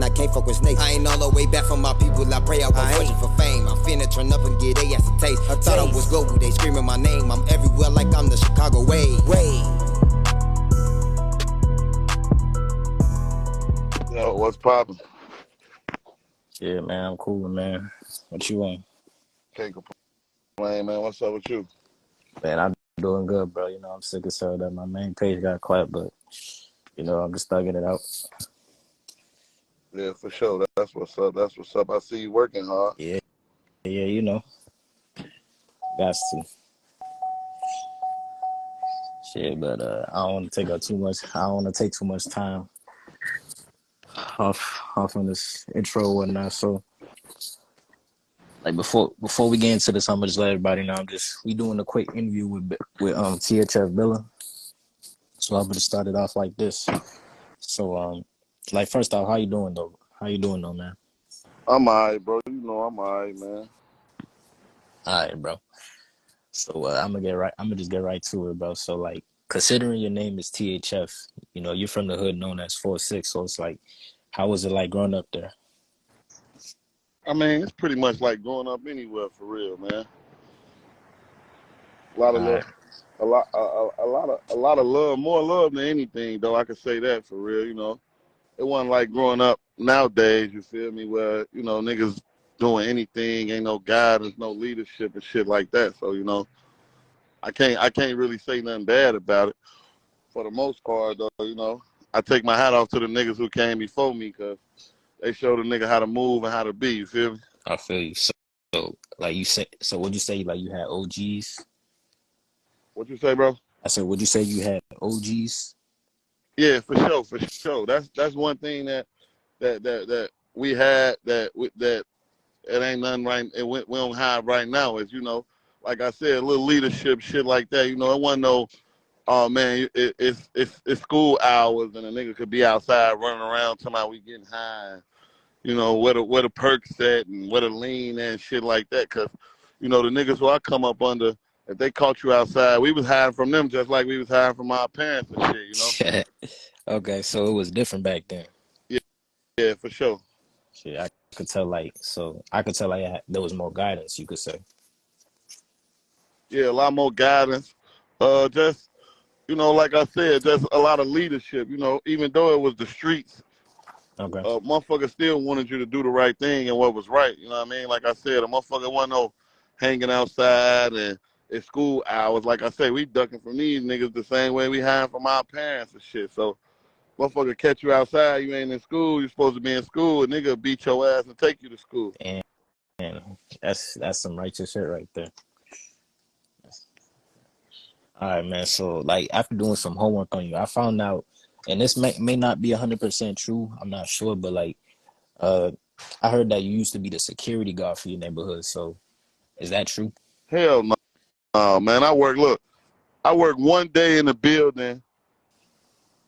I can't fuck with snakes. I ain't all the way back from my people, I pray I won't fortune for fame. I'm finna turn up and get they ass a taste. I thought I was global, they screaming my name. I'm everywhere like I'm the Chicago way. Yo, what's poppin'? Yeah, man, I'm cool, man. What you want? Can't complain, man. What's up with you? Man, I'm doing good, bro. You know, I'm sick as hell that my main page got clapped, but, you know, I'm just thugging it out. Yeah, for sure. That's what's up. That's what's up. I see you working hard. Yeah, you know. Got to. Shit, but I don't want to take up too much. I don't want to take too much time off on this intro and whatnot. So, like before we get into this, I'm gonna just let everybody know we doing a quick interview with THF Billa. So I'm gonna start it off like this. So like first off, how you doing though? Man? I'm alright, bro. You know I'm alright, man. Alright, bro. So I'm gonna just get right to it, bro. So like considering your name is THF, you know, you're from the hood known as 4-6, so it's like, how was it like growing up there? I mean, it's pretty much like growing up anywhere for real, man. A lot of love, a lot of love, more love than anything, though. I could say that for real, you know. It wasn't like growing up nowadays, you feel me, where, you know, niggas doing anything, ain't no guidance, no leadership and shit like that. So, you know, I can't really say nothing bad about it. For the most part, though, you know, I take my hat off to the niggas who came before me, because they showed a nigga how to move and how to be, you feel me? I feel you. So like you say, so would you say like you had OGs? What you say, bro? I said, would you say you had OGs? Yeah, for sure. That's one thing that we had that it ain't nothing right. We don't have right now. Is, you know, like I said, a little leadership shit like that. You know, it wasn't no, oh man, it's school hours and a nigga could be outside running around talking about we getting high. You know, where the perks at and where the lean and shit like that. Cause, you know, the niggas who I come up under, if they caught you outside, we was hiding from them just like we was hiding from our parents and shit, you know? Okay, so it was different back then. Yeah, for sure. Shit, I could tell like there was more guidance, you could say. Yeah, a lot more guidance. Just, you know, like I said, just a lot of leadership, you know, even though it was the streets. Okay. Motherfucker still wanted you to do the right thing and what was right. You know what I mean? Like I said, a motherfucker wasn't no hanging outside and it's school hours. Like I say, we ducking from these niggas the same way we hiding from our parents and shit. So, motherfucker catch you outside, you ain't in school, you supposed to be in school, a nigga beat your ass and take you to school. And that's some righteous shit right there. All right, man. So, like, after doing some homework on you, I found out, and this may not be 100% true. I'm not sure, but like, I heard that you used to be the security guard for your neighborhood. So, is that true? Hell no, man. I work one day in the building,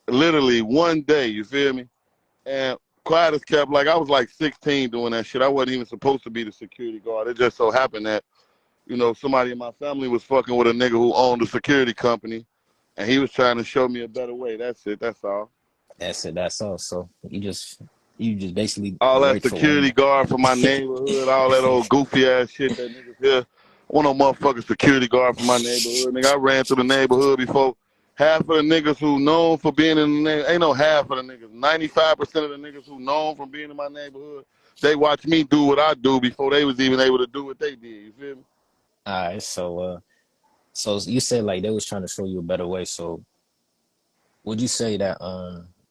literally one day. You feel me? And quiet as kept. Like, I was like 16 doing that shit. I wasn't even supposed to be the security guard. It just so happened that, you know, somebody in my family was fucking with a nigga who owned a security company, and he was trying to show me a better way. That's it. That's all. That's all. So you just basically all that security guard for my neighborhood, all that old goofy ass shit that niggas here. I want no motherfucking security guard for my neighborhood. Nigga, I ran through the neighborhood before. Half of the niggas who known for being in the neighborhood, ain't no half of the niggas. 95% of the niggas who known from being in my neighborhood, they watch me do what I do before they was even able to do what they did. You feel me? All right, so you said like they was trying to show you a better way. So would you say that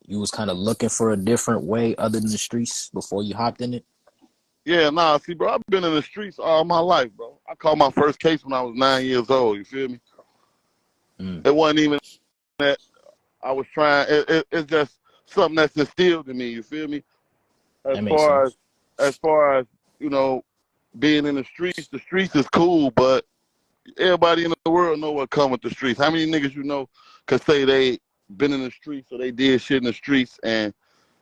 you was kind of looking for a different way other than the streets before you hopped in it? Yeah, nah, see, bro, I've been in the streets all my life, bro. I caught my first case when I was 9 years old, you feel me? It wasn't even that I was trying, it's just something that's instilled in me, you feel me? As far as, you know, being in the streets is cool, but everybody in the world know what come with the streets. How many niggas you know could say they been in the streets or they did shit in the streets and,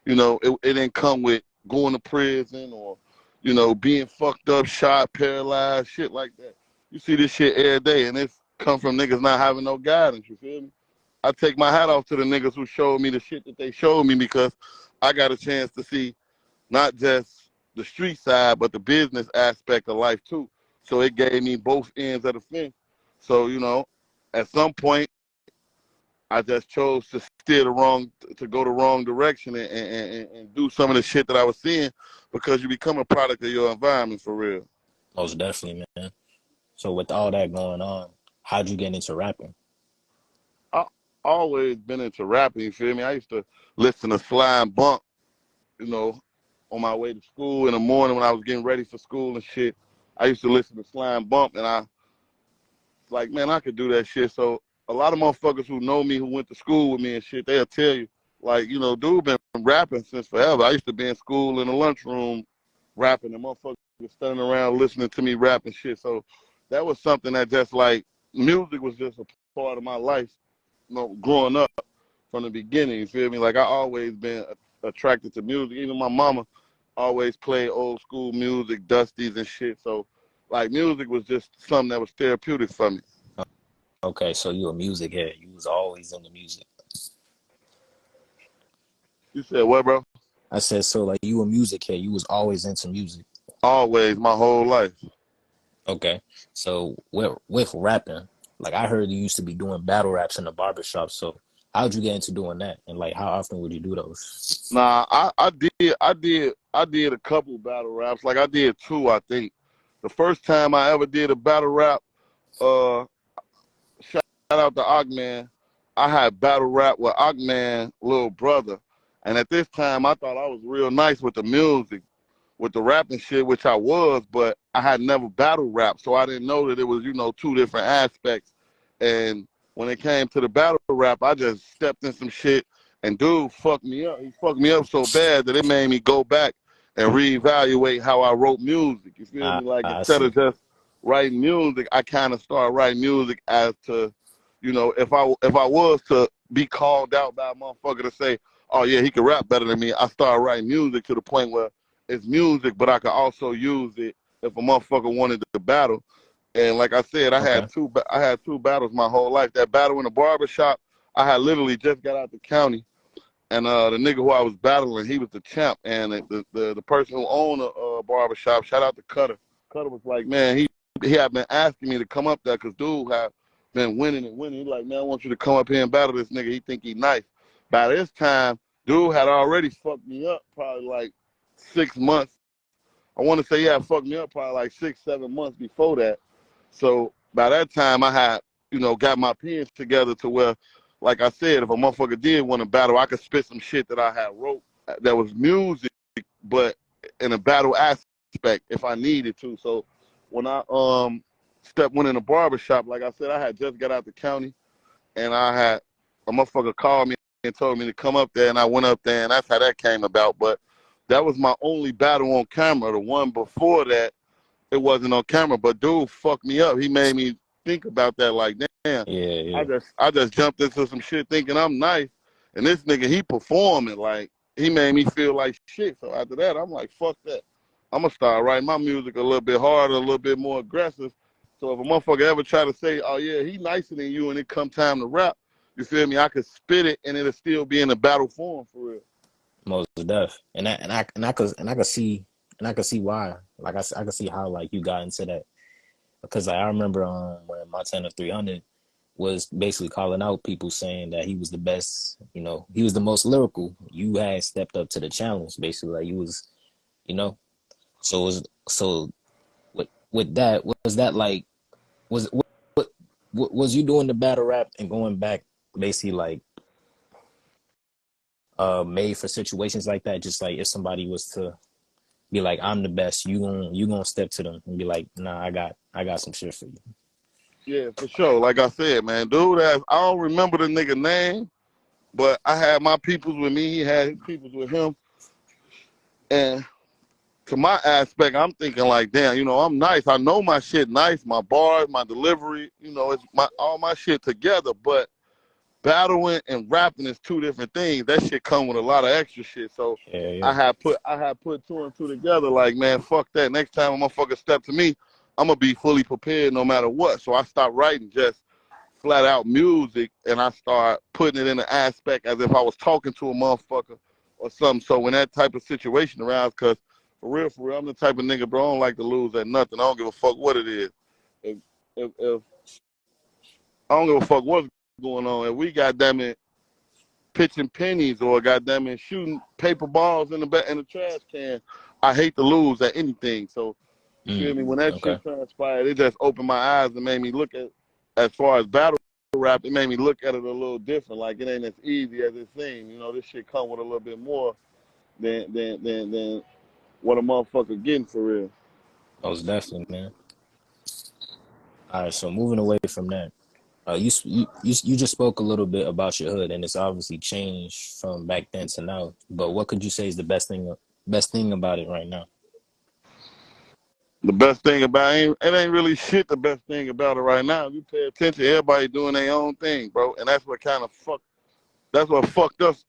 you know, it didn't come with going to prison or, you know, being fucked up, shot, paralyzed, shit like that. You see this shit every day, and it's come from niggas not having no guidance, you feel me? I take my hat off to the niggas who showed me the shit that they showed me because I got a chance to see not just the street side, but the business aspect of life too. So it gave me both ends of the fence. So, you know, at some point, I just chose to to go the wrong direction and do some of the shit that I was seeing, because you become a product of your environment for real. Most definitely, man. So with all that going on, how'd you get into rapping? I always been into rapping, you feel me? I used to listen to Sly and Bump, you know, on my way to school in the morning when I was getting ready for school and shit. I used to listen to Sly and Bump, and I was like, man, I could do that shit. So a lot of motherfuckers who know me, who went to school with me and shit, they'll tell you, like, you know, dude been rapping since forever. I used to be in school in the lunchroom rapping, and motherfuckers standing around listening to me rap and shit. So that was something that just, like, music was just a part of my life, you know, growing up from the beginning, you feel me? Like, I always been attracted to music. Even my mama always played old school music, Dusties and shit. So, like, music was just something that was therapeutic for me. Okay, so you a music head. You was always into music. You said what, bro? I said, so like you a music head. You was always into music. Always, my whole life. Okay, so with rapping, like I heard you used to be doing battle raps in the barbershop. So how'd you get into doing that? And like how often would you do those? Nah, I did a couple battle raps. Like I did two, I think. The first time I ever did a battle rap, shout out to Ogman. I had battle rap with Ogman, little brother. And at this time, I thought I was real nice with the music, with the rapping shit, which I was, but I had never battle rap, so I didn't know that it was, you know, two different aspects. And when it came to the battle rap, I just stepped in some shit, and dude fucked me up. He fucked me up so bad that it made me go back and reevaluate how I wrote music. You feel me? Like, I instead see. of just writing music, I kind of started writing music as to, you know, if I was to be called out by a motherfucker to say, oh yeah, he can rap better than me, I started writing music to the point where it's music, but I could also use it if a motherfucker wanted to battle. And like I said, I had two battles my whole life. That battle in the barbershop, I had literally just got out the county, and the nigga who I was battling, he was the champ. And the person who owned the barbershop, shout out to Cutter. Cutter was like, man, he had been asking me to come up there because dude had been winning and winning. He like, man, I want you to come up here and battle this nigga. He think he nice. By this time, dude had already fucked me up probably like 6 months. I want to say he had fucked me up probably like 6, 7 months before that. So by that time, I had, you know, got my pens together to where, like I said, if a motherfucker did want to battle, I could spit some shit that I had wrote that was music, but in a battle aspect if I needed to. So when I went in the barbershop, like I said, I had just got out the county, and I had a motherfucker called me and told me to come up there, and I went up there, and that's how that came about. But that was my only battle on camera. The one before that, it wasn't on camera, but dude fucked me up. He made me think about that like, damn, Yeah. I just jumped into some shit thinking I'm nice, and this nigga, he performing, like, he made me feel like shit. So after that, I'm like, fuck that. I'm going to start writing my music a little bit harder, a little bit more aggressive. So if a motherfucker ever try to say, oh yeah, he nicer than you, and it come time to rap, you feel me? I could spit it, and it'll still be in a battle form for real. Most def. And I could see why. Like I could see how like you got into that, because like, I remember when Montana 300 was basically calling out people saying that he was the best. You know, he was the most lyrical. You had stepped up to the challenge, basically. Like you was, you know. So with that, was that like was you doing the battle rap and going back basically like made for situations like that? Just like if somebody was to be like, I'm the best, you gonna step to them and be like, nah, I got some shit for you. Yeah, for sure. Like I said, man, dude, I don't remember the nigga name, but I had my peoples with me. He had his peoples with him. And to my aspect, I'm thinking like, damn, you know, I'm nice. I know my shit nice, my bars, my delivery, you know, it's all my shit together. But battling and rapping is two different things. That shit come with a lot of extra shit. So Yeah. I had put two and two together. Like, man, fuck that. Next time a motherfucker step to me, I'm gonna be fully prepared no matter what. So I stopped writing just flat out music, and I start putting it in the aspect as if I was talking to a motherfucker, or something. So when that type of situation arises, because for real, I'm the type of nigga, bro, I don't like to lose at nothing. I don't give a fuck what it is. If I don't give a fuck what's going on. If we goddamn it pitching pennies or goddamn it shooting paper balls in the trash can, I hate to lose at anything. So you feel me? When that shit transpired, it just opened my eyes and made me look at, as far as battle rap, it made me look at it a little different. Like it ain't as easy as it seems. You know, this shit come with a little bit more than what a motherfucker getting for real. Most definitely, man. All right, so moving away from that, you just spoke a little bit about your hood, and it's obviously changed from back then to now. But what could you say is the best thing about it right now? The best thing about it ain't really shit. The best thing about it right now, if you pay attention, everybody doing their own thing, bro, and that's what fucked us.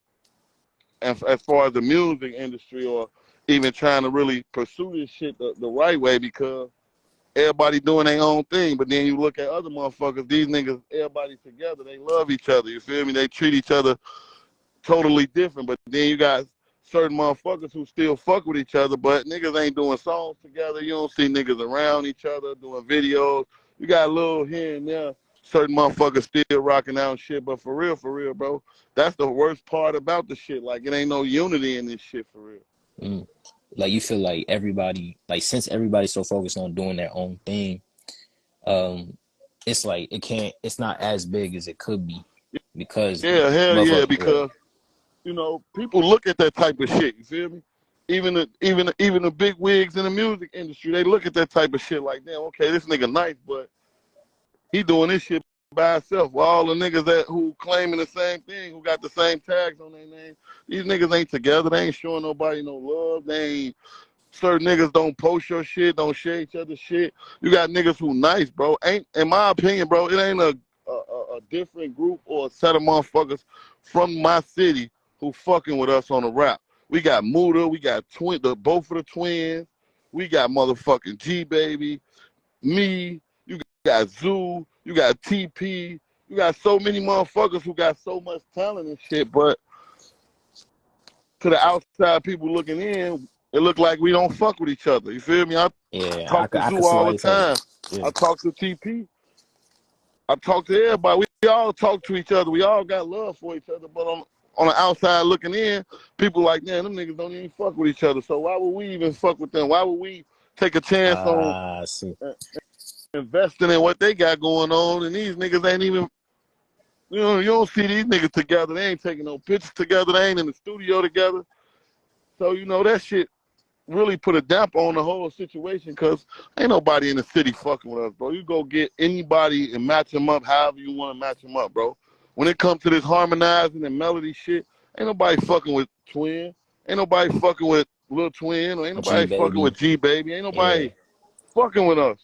And as far as the music industry, or even trying to really pursue this shit the right way, because everybody doing their own thing. But then you look at other motherfuckers, these niggas, everybody together, they love each other. You feel me? They treat each other totally different. But then you got certain motherfuckers who still fuck with each other, but niggas ain't doing songs together. You don't see niggas around each other doing videos. You got a little here and there. Certain motherfuckers still rocking out and shit, but for real, bro, that's the worst part about the shit. Like, it ain't no unity in this shit, for real. Like, you feel like everybody, like, since everybody's so focused on doing their own thing, it's like it's not as big as it could be, because because you know, people look at that type of shit. You feel me? Even the big wigs in the music industry, they look at that type of shit like, damn, okay, this nigga nice, but he doing this shit by himself. Well, all the niggas who claiming the same thing, who got the same tags on their name, these niggas ain't together. They ain't showing nobody no love. They ain't. Certain niggas don't post your shit, don't share each other's shit. You got niggas who nice, bro. Ain't, in my opinion, bro, it ain't a different group or a set of motherfuckers from my city who fucking with us on the rap. We got Muda, we got both of the twins, we got motherfucking G Baby, me, you got Zoo, you got TP, you got so many motherfuckers who got so much talent and shit, but to the outside people looking in, it look like we don't fuck with each other. You feel me? I talk to Zoo all the time. Yeah. I talk to TP. I talk to everybody. We all talk to each other. We all got love for each other. But on the outside looking in, people like, man, them niggas don't even fuck with each other. So why would we even fuck with them? Why would we take a chance on investing in what they got going on? And these niggas ain't even, you know, you don't see these niggas together. They ain't taking no pictures together. They ain't in the studio together. So, you know, that shit really put a damper on the whole situation, because ain't nobody in the city fucking with us, bro. You go get anybody and match them up however you want to match them up, bro. When it comes to this harmonizing and melody shit, ain't nobody fucking with Twin. Ain't nobody fucking with Lil Twin. Or ain't nobody fucking with G Baby. Ain't nobody fucking with us.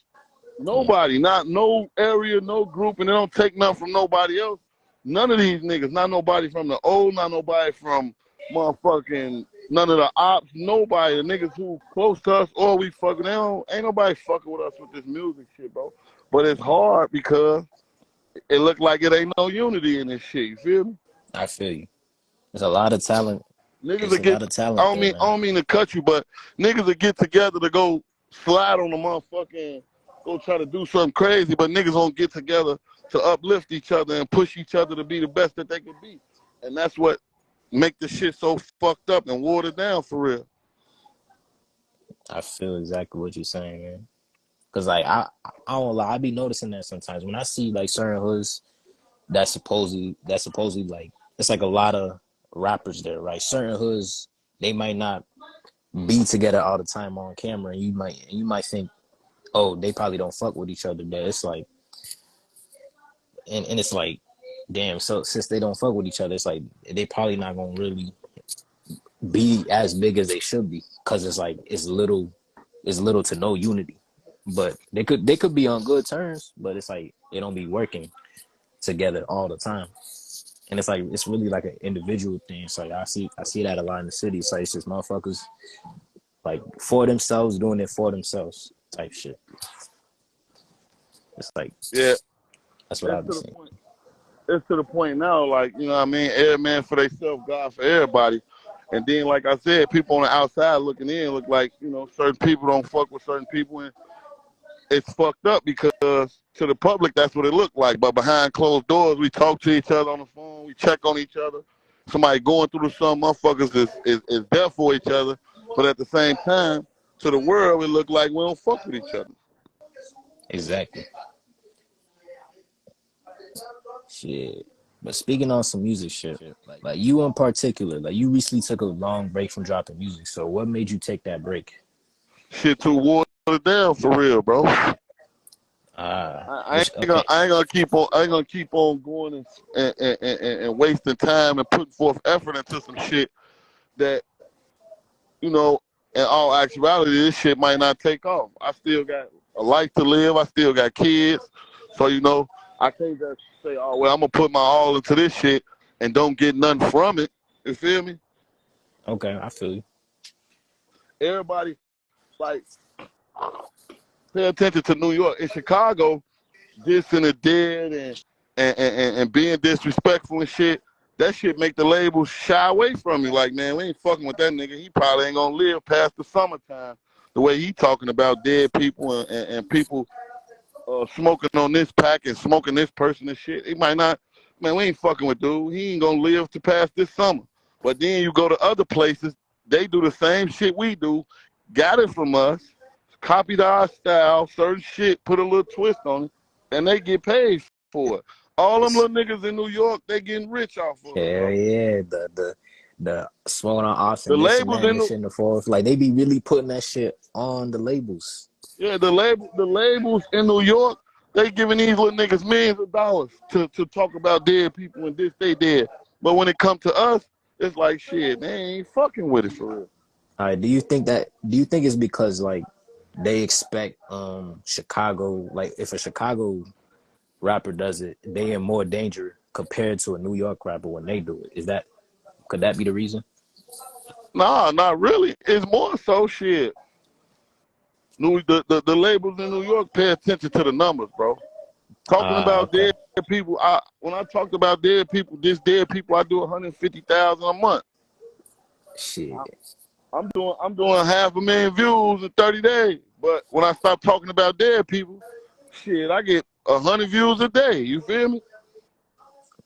Nobody. Not no area, no group, and they don't take nothing from nobody else. None of these niggas. Not nobody from the old, not nobody from motherfucking none of the ops, nobody, the niggas who close to us, or we fucking, ain't nobody fucking with us with this music shit, bro. But it's hard because it look like it ain't no unity in this shit, you feel me? I feel you. There's a lot of talent. Niggas will get, I don't mean to cut you, but niggas will get together to go slide on the motherfucking, go try to do something crazy, but niggas don't get together to uplift each other and push each other to be the best that they can be. And that's what make the shit so fucked up and watered down, for real. I feel exactly what you're saying, man. Cause like I don't lie, I be noticing that sometimes when I see like certain hoods that supposedly like, it's like a lot of rappers there, right? Certain hoods, they might not be together all the time on camera, and you might think, oh, they probably don't fuck with each other, but it's like, and it's like, damn, so since they don't fuck with each other, it's like they probably not gonna really be as big as they should be, because it's like it's little to no unity. But they could be on good terms, but it's like they don't be working together all the time. And it's like it's really like an individual thing. It's like I see that a lot in the city. It's like it's just motherfuckers like for themselves doing it for themselves type shit. It's like, yeah, that's what I've been seeing. It's to the point now, like, you know what I mean, every man for themselves, God for everybody. And then, like I said, people on the outside looking in look like, you know, certain people don't fuck with certain people. And it's fucked up because to the public, that's what it looked like. But behind closed doors, we talk to each other on the phone. We check on each other. Somebody going through something, motherfuckers is there for each other. But at the same time, to the world, it look like we don't fuck with each other. Exactly. Shit. But speaking on some music shit, like you in particular, like you recently took a long break from dropping music. So what made you take that break? Shit too watered down for real, bro. I ain't gonna keep on going and wasting time and putting forth effort into some shit that, you know, in all actuality, this shit might not take off. I still got a life to live. I still got kids. So, you know, I can't just say, oh, well, I'm going to put my all into this shit and don't get nothing from it. You feel me? Okay, I feel you. Everybody, like, pay attention to New York. In Chicago, dissing the dead and being disrespectful and shit, that shit make the labels shy away from you. Like, man, we ain't fucking with that nigga. He probably ain't gonna live past the summertime. The way he talking about dead people and people smoking on this pack and smoking this person and shit. He might not, man, we ain't fucking with dude. He ain't gonna live to pass this summer. But then you go to other places, they do the same shit we do, got it from us, copied our style, certain shit, put a little twist on it, and they get paid for it. All them little niggas in New York, they getting rich off of it. Hell yeah, the smoking on off The and this and labels that and this shit in the fourth. Like they be really putting that shit on the labels. Yeah, the labels in New York, they giving these little niggas millions of dollars to talk about dead people and this they dead. But when it comes to us, it's like shit, they ain't fucking with it for real. All right, do you think it's because like they expect Chicago, like if a Chicago rapper does it, they in more danger compared to a New York rapper when they do it? Could that be the reason? Nah, not really. It's more so shit. The labels in New York pay attention to the numbers, bro. Talking about Okay. dead people, when I talked about dead people, dead people, I do 150,000 a month. Shit. I'm doing 500,000 views in 30 days. But when I stop talking about dead people, shit, I get 100 views a day. You feel me?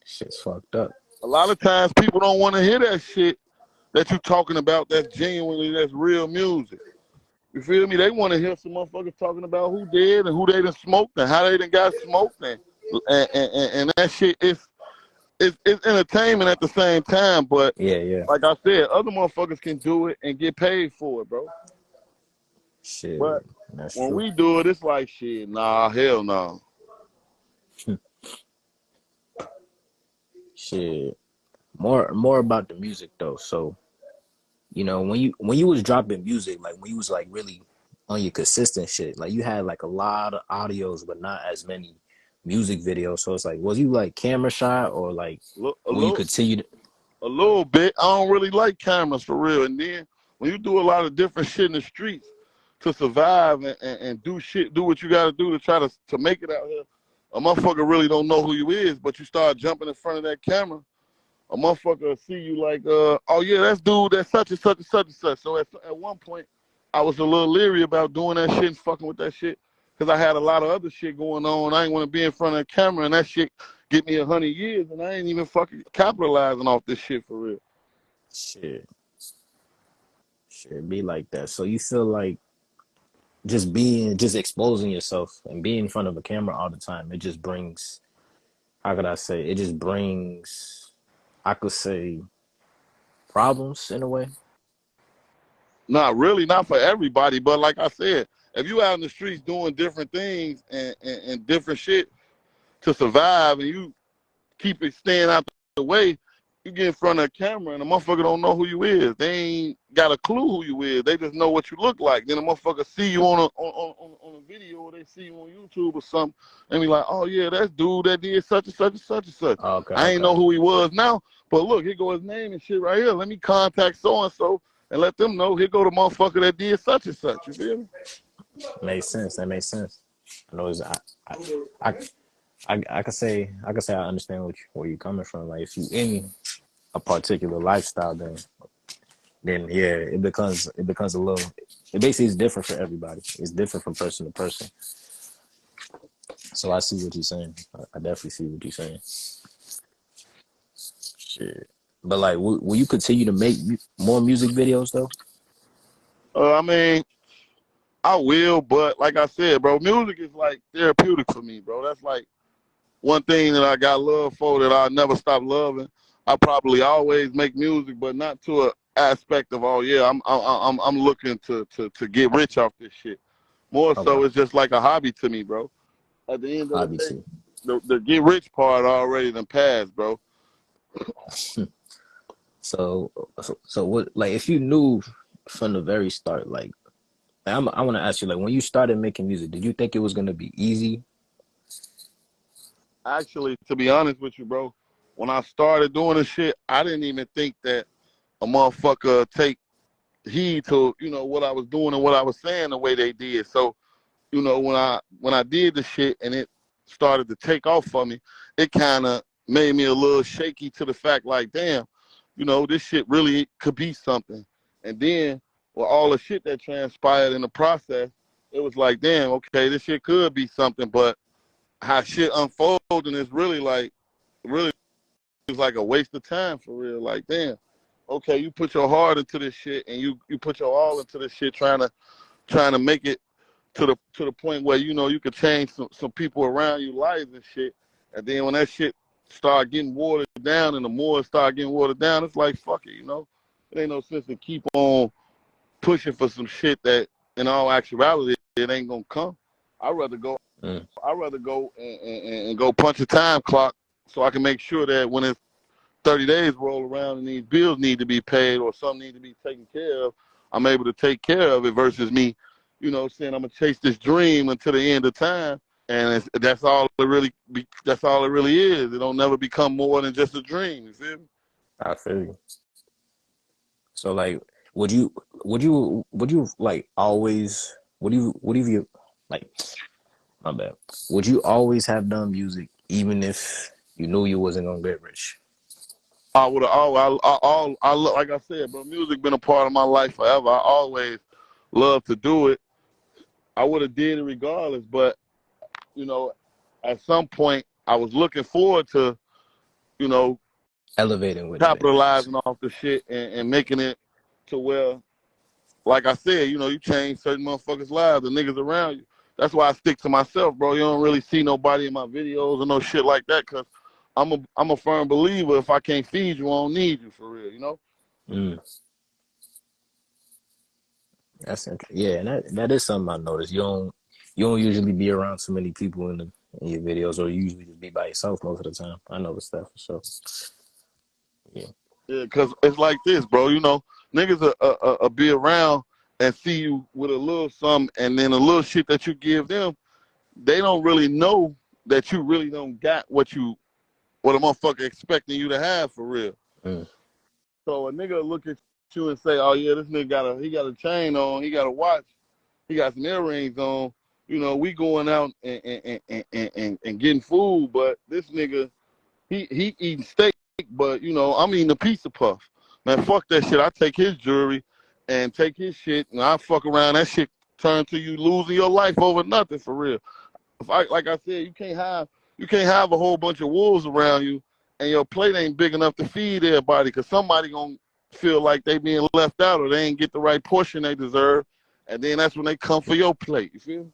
Shit's fucked up. A lot of times people don't want to hear that shit that you talking about. That's that's real music. You feel me? They want to hear some motherfuckers talking about who dead and who they done smoked and how they done got smoked and that shit is it's entertainment at the same time. But Yeah. like I said, other motherfuckers can do it and get paid for it, bro. Shit. But That's when true. we do it, it's like shit. Nah, hell no. Shit. More about the music though. So, you know, when you was dropping music, like when you was like really on your consistent shit, like you had like a lot of audios, but not as many music videos. So it's like, was you like camera shy or like when you continued? A little bit. I don't really like cameras for real. And then when you do a lot of different shit in the streets to survive and do what you got to do to try to make it out here, a motherfucker really don't know who you is, but you start jumping in front of that camera, a motherfucker will see you like, oh yeah, that's dude, that's such and such and such and such. So at one point, I was a little leery about doing that shit and fucking with that shit because I had a lot of other shit going on. I ain't want to be in front of the camera and that shit get me 100 years and I ain't even fucking capitalizing off this shit for real. Shit be like that. So you feel like just exposing yourself and being in front of a camera all the time, it just brings, how could I say, it just brings, I could say, problems in a way. Not really, not for everybody, but like I said, if you out in the streets doing different things and different shit to survive and you keep it staying out the way, you get in front of a camera and the motherfucker don't know who you is. They ain't got a clue who you is. They just know what you look like. Then the motherfucker see you on a video or they see you on YouTube or something and be like, oh yeah, that's dude that did such and such and such and such. Okay, I ain't know who he was now, but look, here go his name and shit right here. Let me contact so-and-so and let them know, here go the motherfucker that did such and such. You feel me? Makes sense. That makes sense. I know I could say I understand where you're coming from. Like if you in a particular lifestyle, then then yeah, it becomes a little. It basically is different for everybody. It's different from person to person. So I see what you're saying. I definitely see what you're saying. Shit. But like, will you continue to make more music videos though? I mean, I will, but like I said, bro, music is like therapeutic for me, bro. That's like one thing that I got love for that I'll never stop loving. I probably always make music, but not to an aspect of, oh yeah, I'm looking to get rich off this shit. More so, Okay. it's just like a hobby to me, bro. At the end of Hobby the day, too. the get rich part already done passed, bro. So what? Like, if you knew from the very start, like, I want to ask you, like, when you started making music, did you think it was gonna be easy? Actually, to be honest with you, bro, when I started doing this shit, I didn't even think that a motherfucker take heed to, you know, what I was doing and what I was saying the way they did. So, you know, when I did the shit and it started to take off for me, it kind of made me a little shaky to the fact, like, damn, you know, this shit really could be something. And then with all the shit that transpired in the process, it was like, damn, okay, this shit could be something, but how shit unfolding is really it's like a waste of time for real. Like, damn, okay, you put your heart into this shit and you put your all into this shit trying to make it to the point where, you know, you could change some people around you lives and shit. And then when that shit start getting watered down and the more it start getting watered down, it's like, fuck it, you know? It ain't no sense to keep on pushing for some shit that in all actuality it ain't gonna come. I'd rather go and go punch a time clock so I can make sure that when it's 30 days roll around and these bills need to be paid or something need to be taken care of, I'm able to take care of it versus me, you know, saying I'm gonna chase this dream until the end of time, and that's all it really is. It don't never become more than just a dream. You feel me? I feel you. So like, would you like always? Would you like? My bad. Would you always have done music even if you knew you wasn't gonna get rich? I would have like I said, bro, music been a part of my life forever. I always loved to do it. I would have did it regardless, but you know, at some point I was looking forward to, you know, Elevating with it. capitalizing off the shit and making it to where, like I said, you know, you change certain motherfuckers' lives, the niggas around you. That's why I stick to myself, bro. You don't really see nobody in my videos or no shit like that, because I'm a firm believer, if I can't feed you, I don't need you, for real, you know? Mm. That's interesting. Yeah, and that is something I noticed. You don't usually be around too many people in your videos, or you usually just be by yourself most of the time. I noticed that for sure. Yeah. Yeah, because it's like this, bro. You know, niggas be around and see you with a little something, and then a little shit that you give them, they don't really know that you really don't got what a motherfucker expecting you to have, for real. Mm. So a nigga look at you and say, oh yeah, this nigga got a chain on, he got a watch, he got some earrings on, you know, we going out and getting food, but this nigga, he eating steak, but you know, I'm eating a pizza puff. Man, fuck that shit. I take his jewelry and take his shit, and I fuck around, that shit turn to you losing your life over nothing, for real. Like I said, you can't have a whole bunch of wolves around you and your plate ain't big enough to feed everybody, because somebody gonna feel like they being left out or they ain't get the right portion they deserve, and then that's when they come for your plate. You feel me?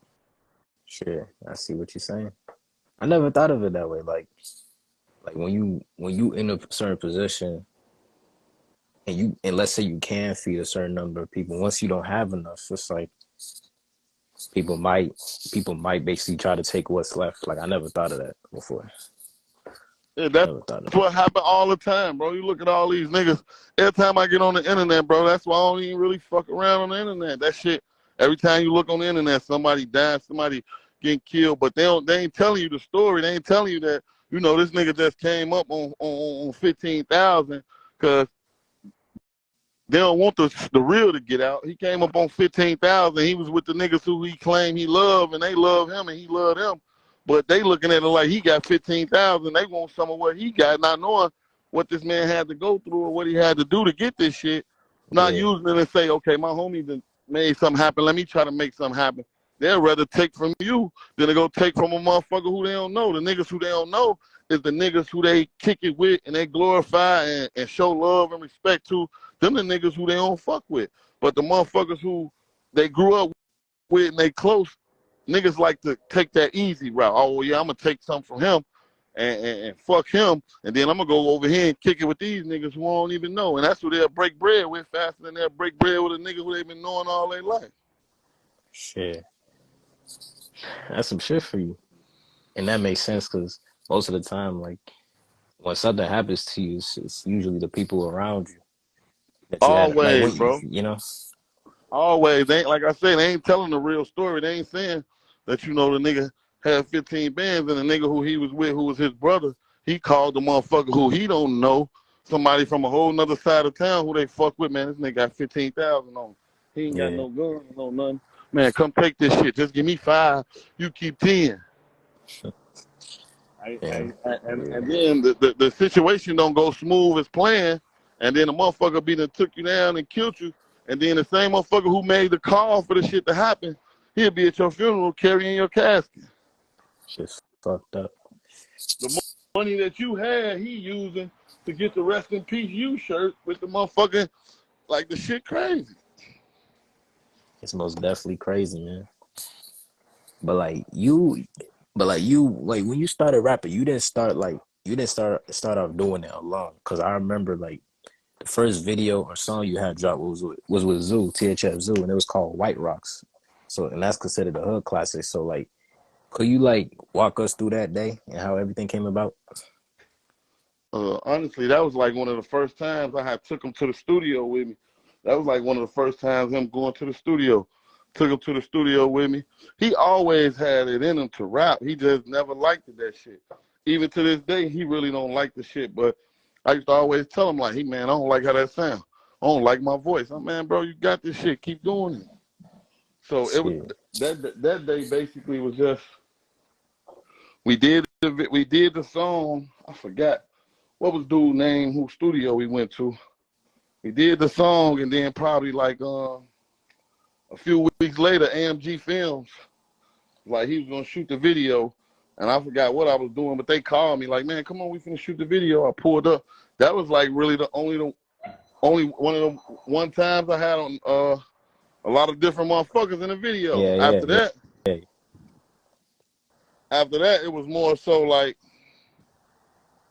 Sure, I see what you're saying. I never thought of it that way. Like when you in a certain position, and let's say you can feed a certain number of people, once you don't have enough, it's like people might basically try to take what's left. Like, I never thought of that before. Yeah, that's what happen all the time, bro. You look at all these niggas. Every time I get on the internet, bro, that's why I don't even really fuck around on the internet. That shit, every time you look on the internet, somebody dying, somebody getting killed, but they ain't telling you the story. They ain't telling you that, you know, this nigga just came up on 15,000 because they don't want the real to get out. He came up on 15,000. He was with the niggas who he claimed he loved, and they love him, and he loved them. But they looking at it like he got 15,000. They want some of what he got, not knowing what this man had to go through or what he had to do to get this shit. Not using it and say, okay, my homie done made something happen. Let me try to make something happen. They'd rather take from you than to go take from a motherfucker who they don't know. The niggas who they don't know is the niggas who they kick it with and they glorify and show love and respect to. Them the niggas who they don't fuck with. But the motherfuckers who they grew up with and they close, niggas like to take that easy route. Oh, yeah, I'm going to take something from him and fuck him, and then I'm going to go over here and kick it with these niggas who I don't even know. And that's who they'll break bread with faster than they'll break bread with a nigga who they've been knowing all their life. Shit. That's some shit for you. And that makes sense because most of the time, like, when something happens to you, it's usually the people around you. That you Always, had, like, bro. You know? Always. They ain't, like I said, they ain't telling the real story. They ain't saying that, you know, the nigga had 15 bands and the nigga who he was with, who was his brother, he called the motherfucker who he don't know, somebody from a whole nother side of town who they fuck with. Man, this nigga got 15,000 on him. He ain't got no gun, no nothing. Man, come take this shit. Just give me 5. You keep 10. And then the situation don't go smooth as planned, and then the motherfucker be done took you down and killed you, and then the same motherfucker who made the call for the shit to happen, he'll be at your funeral carrying your casket. Shit's fucked up. The money that you had, he using to get the rest in peace you shirt with the motherfucking, like, the shit crazy. It's most definitely crazy, man. But like when you started rapping, you didn't start off doing it alone. Cause I remember like the first video or song you had dropped was with Zoo, THF Zoo, and it was called White Rocks. So, and that's considered a hood classic. So like, could you like walk us through that day and how everything came about? Honestly, that was like one of the first times I had took him to the studio with me. That was like one of the first times him going to the studio. Took him to the studio with me. He always had it in him to rap. He just never liked that shit. Even to this day, he really don't like the shit. But I used to always tell him, like, hey, man, I don't like how that sound. I don't like my voice. I'm, man, bro, you got this shit. Keep doing it. So it was that day basically was just, we did the song. I forgot what was dude's name, whose studio we went to. We did the song, and then probably like a few weeks later, AMG Films, like he was gonna shoot the video, and I forgot what I was doing, but they called me like, man, come on, we finna shoot the video. I pulled up. That was like really the only one of the times I had on a lot of different motherfuckers in the video. After that, it was more so like,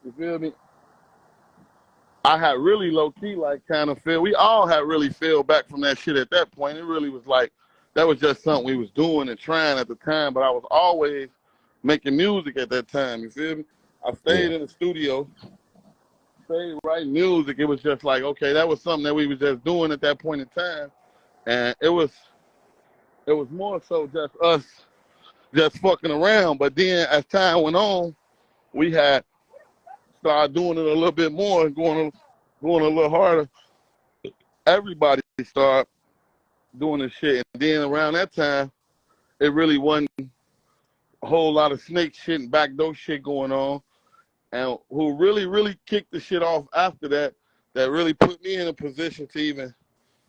you feel me? I had really low-key, like, kind of feel. We all had really fell back from that shit at that point. It really was like, that was just something we was doing and trying at the time, but I was always making music at that time, you feel me? I stayed in the studio, stayed writing music. It was just like, okay, that was something that we was just doing at that point in time, and it was more so just us just fucking around. But then as time went on, we had started doing it a little bit more and going a little harder. Everybody started doing this shit. And then around that time, it really wasn't a whole lot of snake shit and backdoor shit going on. And who really, really kicked the shit off after that, that really put me in a position to even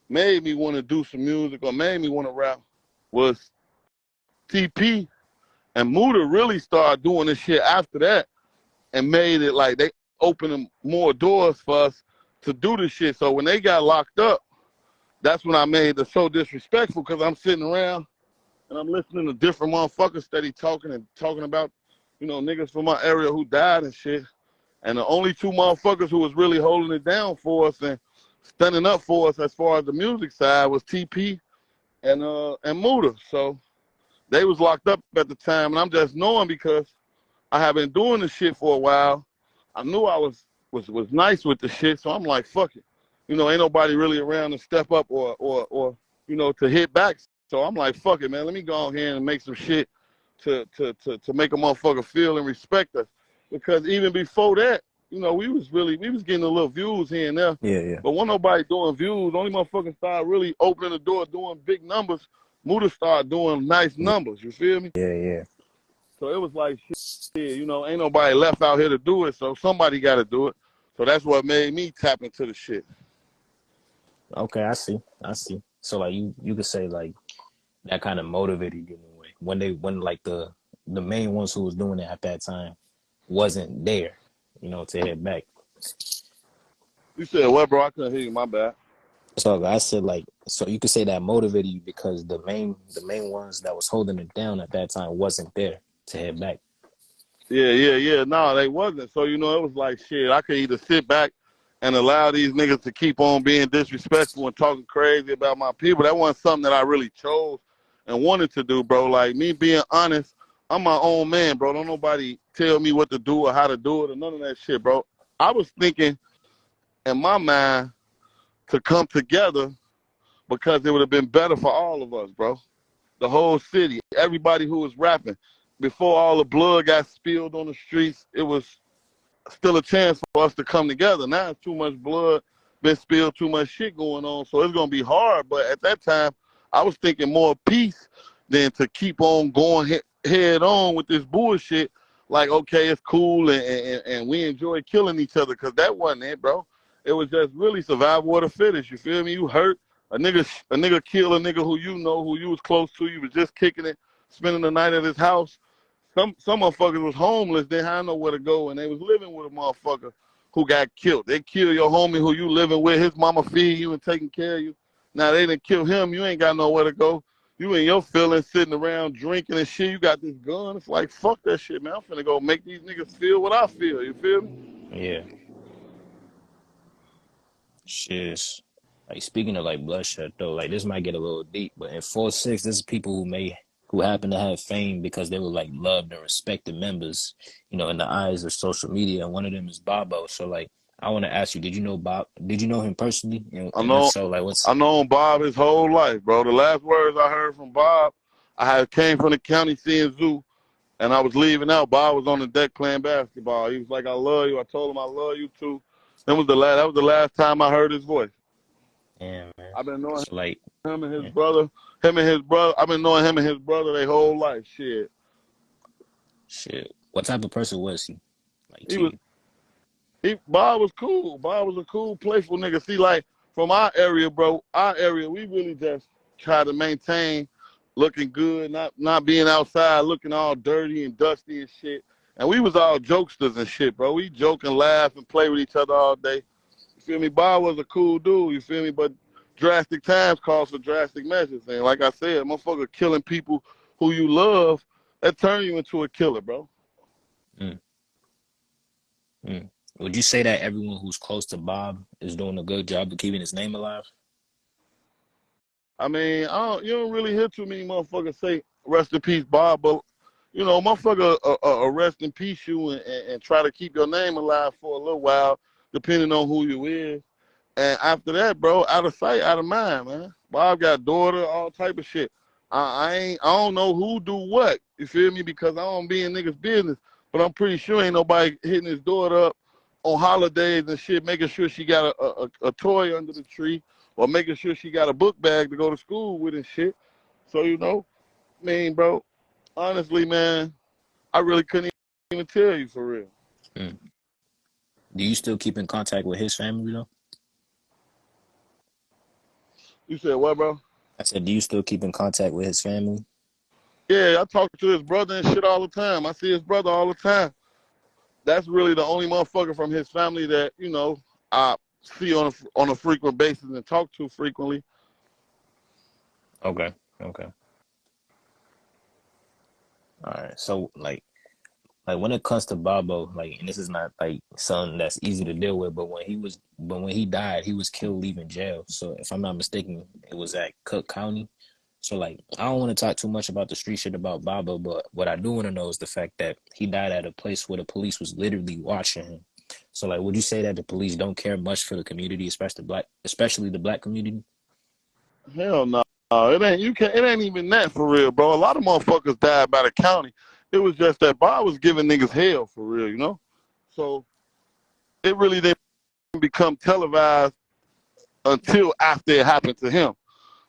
made me want to do some music or made me want to rap, was TP and Muda really started doing this shit after that. And made it like they opened more doors for us to do this shit. So when they got locked up, that's when I made the So Disrespectful, because I'm sitting around and I'm listening to different motherfuckers steady talking about, you know, niggas from my area who died and shit. And the only two motherfuckers who was really holding it down for us and standing up for us as far as the music side was TP and Muda. So they was locked up at the time, and I'm just knowing because I have been doing this shit for a while. I knew I was nice with the shit, so I'm like, fuck it. You know, ain't nobody really around to step up or you know, to hit back. So I'm like, fuck it, man. Let me go on here and make some shit to make a motherfucker feel and respect us. Because even before that, you know, we was getting a little views here and there. Yeah. But when nobody doing views, only motherfuckers started really opening the door, doing big numbers. Muda started doing nice numbers. You feel me? Yeah. So it was like, shit, you know, ain't nobody left out here to do it, so somebody got to do it. So that's what made me tap into the shit. Okay, I see. I see. So like you could say like that kind of motivated you in a way when like the main ones who was doing it at that time wasn't there, to head back. You said what, bro? I couldn't hear you. My bad. So I said like so you could say that motivated you because the main ones that was holding it down at that time wasn't there to head back. Yeah. No, they wasn't. So, it was like, shit, I could either sit back and allow these niggas to keep on being disrespectful and talking crazy about my people. That wasn't something that I really chose and wanted to do, bro. Like, me being honest, I'm my own man, bro. Don't nobody tell me what to do or how to do it or none of that shit, bro. I was thinking in my mind to come together because it would have been better for all of us, bro. The whole city, everybody who was rapping. Before all the blood got spilled on the streets, it was still a chance for us to come together. Now it's too much blood been spilled, too much shit going on, so it's going to be hard. But at that time, I was thinking more peace than to keep on going head on with this bullshit. Like, okay, it's cool and we enjoy killing each other because that wasn't it, bro. It was just really survival of the fittest. You feel me? You hurt. A nigga kill a nigga who you was close to. You was just kicking it, spending the night at his house. Some motherfuckers was homeless. They had nowhere to go, and they was living with a motherfucker who got killed. They killed your homie who you living with. His mama feed you and taking care of you. Now they didn't kill him. You ain't got nowhere to go. You in your feelings sitting around drinking and shit. You got this gun. It's like, fuck that shit, man. I'm finna go make these niggas feel what I feel. You feel me? Yeah. Shit. Like speaking of like bloodshed though, like this might get a little deep, but in 4-6, this is people who happen to have fame because they were like loved and respected members, in the eyes of social media. And one of them is Bobo. So like I want to ask you, did you know Bob? Did you know him personally? And if so, like I known Bob his whole life, bro. The last words I heard from Bob, I had came from the county seeing zoo, and I was leaving out. Bob was on the deck playing basketball. He was like, "I love you." I told him, "I love you too." That was the last time I heard his voice. Yeah, man. I've been knowing So like him and his brother. I've been knowing him and his brother their whole life. Shit. What type of person was he? Like Bob was cool. Bob was a cool, playful nigga. See, like, from our area, bro, we really just try to maintain looking good, not being outside looking all dirty and dusty and shit. And we was all jokesters and shit, bro. We joke and laugh and play with each other all day. You feel me? Bob was a cool dude, you feel me? But drastic times calls for drastic measures. And like I said, motherfucker killing people who you love, that turn you into a killer, bro. Would you say that everyone who's close to Bob is doing a good job of keeping his name alive? I mean, you don't really hear too many motherfuckers say rest in peace, Bob, but motherfucker rest in peace you and try to keep your name alive for a little while, depending on who you is. And after that, bro, out of sight, out of mind, man. Bob got daughter, all type of shit. I don't know who do what, you feel me? Because I don't be in niggas' business, but I'm pretty sure ain't nobody hitting his daughter up on holidays and shit, making sure she got a toy under the tree or making sure she got a book bag to go to school with and shit. So, I mean, bro, honestly, man, I really couldn't even tell you for real. Do you still keep in contact with his family, though? You said what, bro? I said, do you still keep in contact with his family? Yeah, I talk to his brother and shit all the time. I see his brother all the time. That's really the only motherfucker from his family that, I see on a frequent basis and talk to frequently. Okay. All right. So, like when it comes to Bobo, and this is not like something that's easy to deal with, but when he died, he was killed leaving jail. So if I'm not mistaken, it was at Cook County. So I don't want to talk too much about the street shit about Bobo, but what I do want to know is the fact that he died at a place where the police was literally watching him. So would you say that the police don't care much for the community, especially the black community? Hell no. It ain't even that for real, bro. A lot of motherfuckers died by the county. It was just that Bob was giving niggas hell for real, So it really didn't become televised until after it happened to him.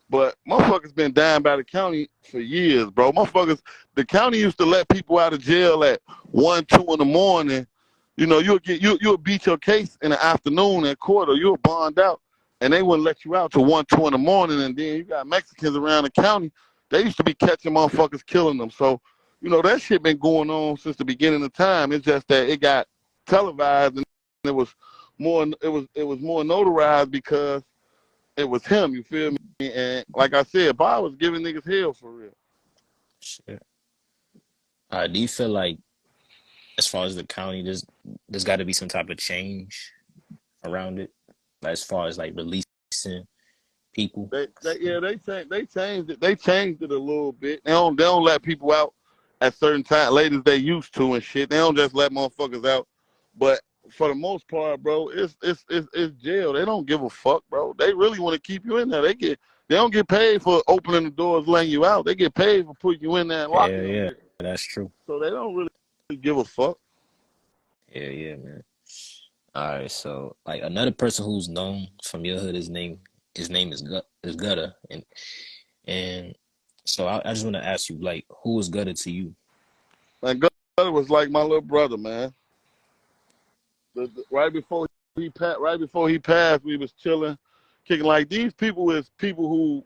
But motherfuckers been dying by the county for years, bro. The county used to let people out of jail at 1, 2 in the morning. You'll beat your case in the afternoon at court, or you'll bond out. and they wouldn't let you out till 1, 2 in the morning, and then you got Mexicans around the county. They used to be catching motherfuckers, killing them. So, you know, that shit been going on since the beginning of time. It's just that it got televised, and it was more notarized because it was him. You feel me? And like I said, Bob was giving niggas hell for real. Shit. Do you feel like, as far as the county, there's got to be some type of change around it, like, as far as like releasing people? They changed it. They changed it a little bit. They don't let people out at certain times, late as they used to and shit. They don't just let motherfuckers out. But for the most part, bro, it's jail. They don't give a fuck, bro. They really want to keep you in there. They don't get paid for opening the doors, letting you out. They get paid for putting you in there and locking you. Yeah, that's true. So they don't really give a fuck. Yeah, man. All right, so like another person who's known from your hood, his name is Gutter, and so I just want to ask you, like, who was Gutter to you? Man, Gutter was like my little brother, man. Right before he passed, we was chilling, kicking. Like, these people is people who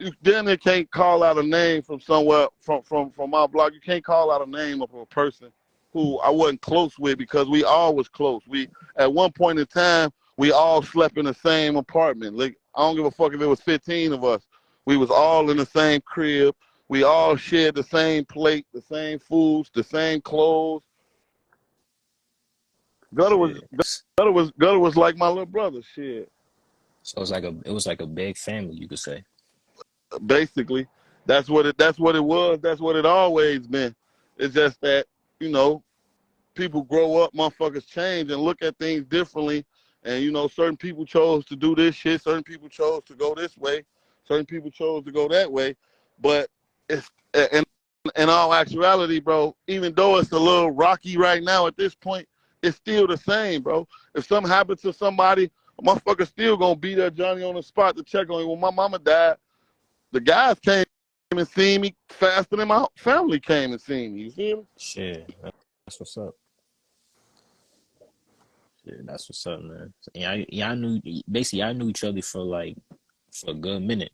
you damn near can't call out a name from somewhere from my block. You can't call out a name of a person who I wasn't close with, because we all was close. We, at one point in time, we all slept in the same apartment. Like, I don't give a fuck if it was 15 of us. We was all in the same crib. We all shared the same plate, the same foods, the same clothes. Gutter was like my little brother. Shit. So it was like a big family, you could say. Basically, that's what it was. That's what it always been. It's just that, you know, people grow up, motherfuckers change and look at things differently. And, you know, certain people chose to do this shit. Certain people chose to go this way. Certain people chose to go that way. But it's, in all actuality, bro, even though it's a little rocky right now at this point, it's still the same, bro. If something happens to somebody, a motherfucker still gonna be there, Johnny, on the spot to check on you. When my mama died, the guys came and seen me faster than my family came and seen me. You feel me? Shit, that's what's up. Shit, that's what's up, man. Y'all knew each other for a good minute.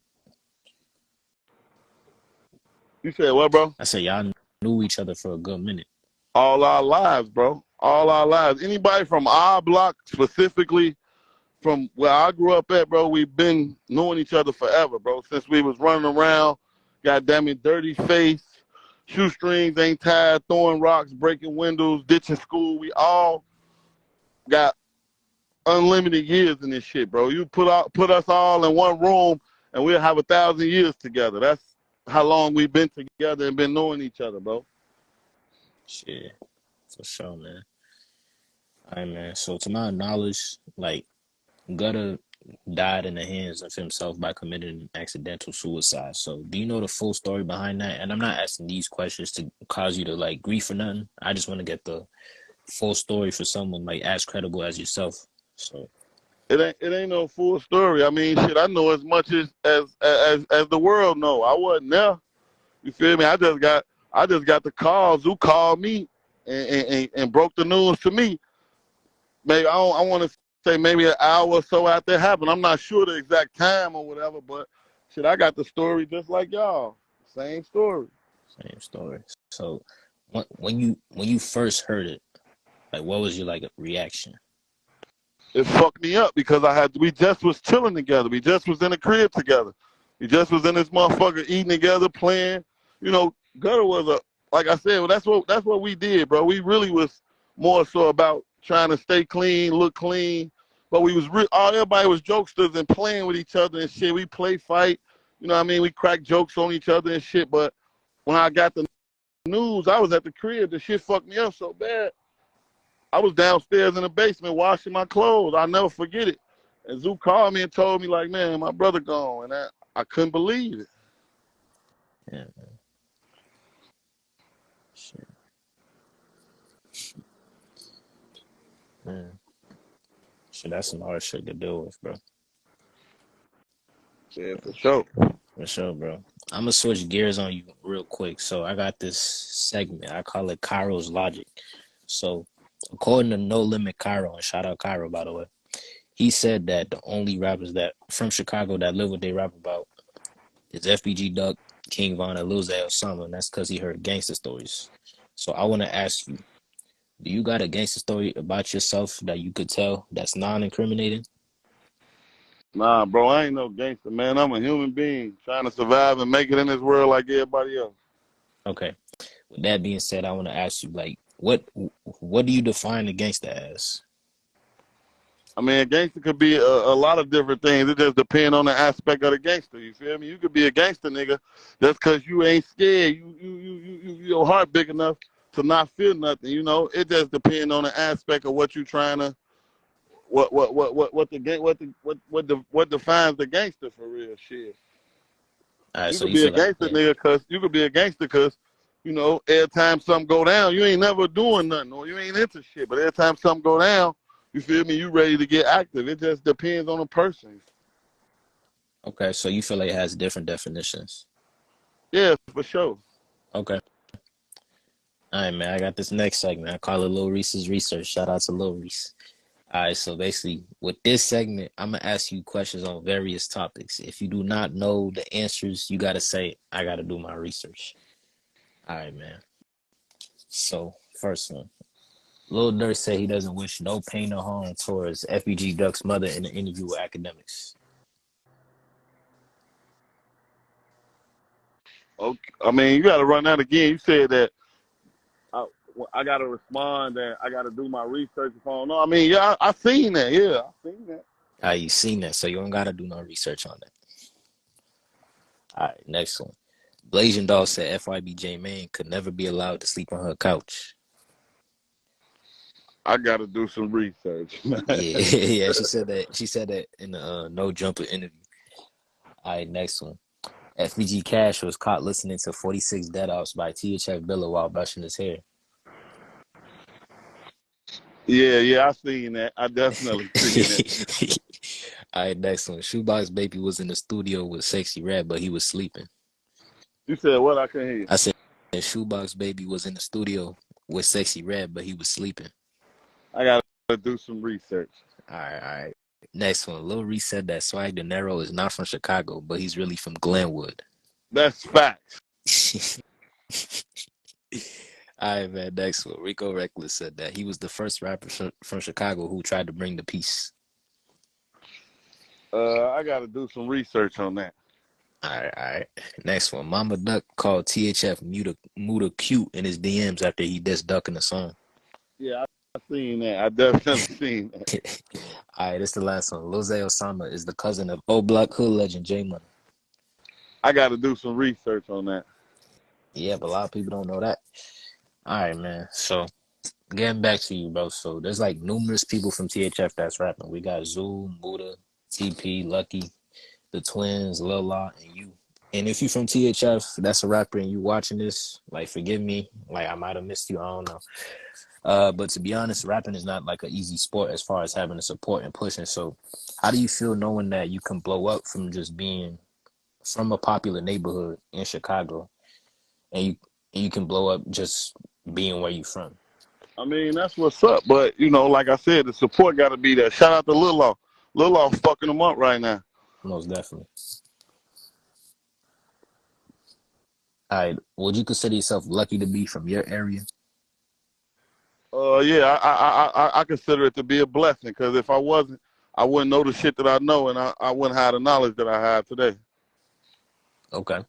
You said what, bro? I said y'all knew each other for a good minute. All our lives, bro. All our lives. Anybody from our block, specifically from where I grew up at, bro, we've been knowing each other forever, bro. Since we was running around, goddamn it, dirty face, shoestrings ain't tied, throwing rocks, breaking windows, ditching school. We all got unlimited years in this shit, bro. You put us all in one room and we'll have 1,000 years together. That's how long we've been together and been knowing each other, bro. Shit, for sure, man. All right, man. So to my knowledge, like, Gutter died in the hands of himself by committing accidental suicide. So do you know the full story behind that? And I'm not asking these questions to cause you to, like, grief or nothing. I just want to get the full story for someone, like, as credible as yourself. So it ain't no full story. I mean, shit, I know as much as the world know. I wasn't there. You feel me? I just got the call. Zoo called me and broke the news to me. Maybe I want to say maybe an hour or so after it happened. I'm not sure the exact time or whatever, but shit, I got the story just like y'all. Same story. Same story. So when you first heard it, like, what was your, like, reaction? It fucked me up because we just was chilling together. We just was in the crib together. We just was in this motherfucker eating together, playing. You know, Gutter was like I said, well, that's what we did, bro. We really was more so about trying to stay clean, look clean. But we was everybody was jokesters and playing with each other and shit. We play fight, you know what I mean? We crack jokes on each other and shit. But when I got the news, I was at the crib. The shit fucked me up so bad. I was downstairs in the basement washing my clothes. I'll never forget it. And Zoo called me and told me, like, man, my brother gone. And I couldn't believe it. Yeah, man. Shit. Man. Shit, that's some hard shit to deal with, bro. Yeah, for sure. For sure, bro. I'm gonna switch gears on you real quick. So I got this segment. I call it Cairo's Logic. So according to No Limit Cairo, and shout out Cairo, by the way, he said that the only rappers that from Chicago that live what they rap about is FBG Duck, King Von, and Lil Zay Osama, and that's because he heard gangster stories. So I want to ask you, do you got a gangster story about yourself that you could tell that's non-incriminating? Nah, bro, I ain't no gangster, man. I'm a human being trying to survive and make it in this world like everybody else. Okay. With that being said, I want to ask you, like, what do you define a gangster as? I mean, a gangster could be a lot of different things. It just depends on the aspect of the gangster. You feel me? You could be a gangster nigga just because you ain't scared. Your heart big enough to not feel nothing. You know, it just depends on the aspect of what you trying to. What defines the gangster for real shit? All right, You so could you be a feel like, gangster yeah. nigga because you know, every time something go down, you ain't never doing nothing or you ain't into shit. But every time something go down, you feel me? You ready to get active. It just depends on the person. Okay, so you feel like it has different definitions. Yeah, for sure. Okay. All right, man. I got this next segment. I call it Lil Reese's Research. Shout out to Lil Reese. All right, so basically, with this segment, I'm gonna ask you questions on various topics. If you do not know the answers, you gotta say, "I gotta do my research." All right, man. So first one, Lil Durk said he doesn't wish no pain or harm towards FBG Duck's mother in the interview with Academics. Okay. I mean, you got to run that again. You said that I got to respond that I got to do my research if I don't know. I mean, yeah, I seen that. Yeah, I seen that. You seen that, so you don't gotta do no research on that. All right, next one. Blazing Doll said FYB J Mane could never be allowed to sleep on her couch. I got to do some research. Yeah, yeah, she said that. She said that in the No Jumper interview. All right, next one. FBG Cash was caught listening to 46 Dead Offs by THF Billa while brushing his hair. Yeah, I seen that. I definitely seen that. All right, next one. Shoebox Baby was in the studio with Sexy Red, but he was sleeping. You said what? I couldn't hear you. I said Shoebox Baby was in the studio with Sexy Red, but he was sleeping. I got to do some research. All right. Next one. Lil Reese said that Swag De Niro is not from Chicago, but he's really from Glenwood. That's facts. All right, man. Next one. Rico Reckless said that he was the first rapper from Chicago who tried to bring the peace. I got to do some research on that. All right. Next one. Mama Duck called THF Muda cute in his DMs after he dissed Duck in the song. Yeah, I seen that. I definitely seen that. All right, this is the last one. Lil Zay Osama is the cousin of Old Block Hood legend J Money. I got to do some research on that. Yeah, but a lot of people don't know that. All right, man. So getting back to you, bro. So there's like numerous people from THF that's rapping. We got Zoo, Muda, TP, Lucky, the Twins, Lil La, and you. And if you from THF, that's a rapper, and you watching this, like, forgive me, like I might have missed you. I don't know. But to be honest, rapping is not like an easy sport as far as having the support and pushing. So how do you feel knowing that you can blow up from just being from a popular neighborhood in Chicago, and you can blow up just being where you from? I mean, that's what's up. But, you know, like I said, the support got to be there. Shout out to Lil Law. Lil Law fucking them up right now. Most definitely. All right. Would you consider yourself lucky to be from your area? Yeah, I consider it to be a blessing because if I wasn't, I wouldn't know the shit that I know and I wouldn't have the knowledge that I have today. Okay.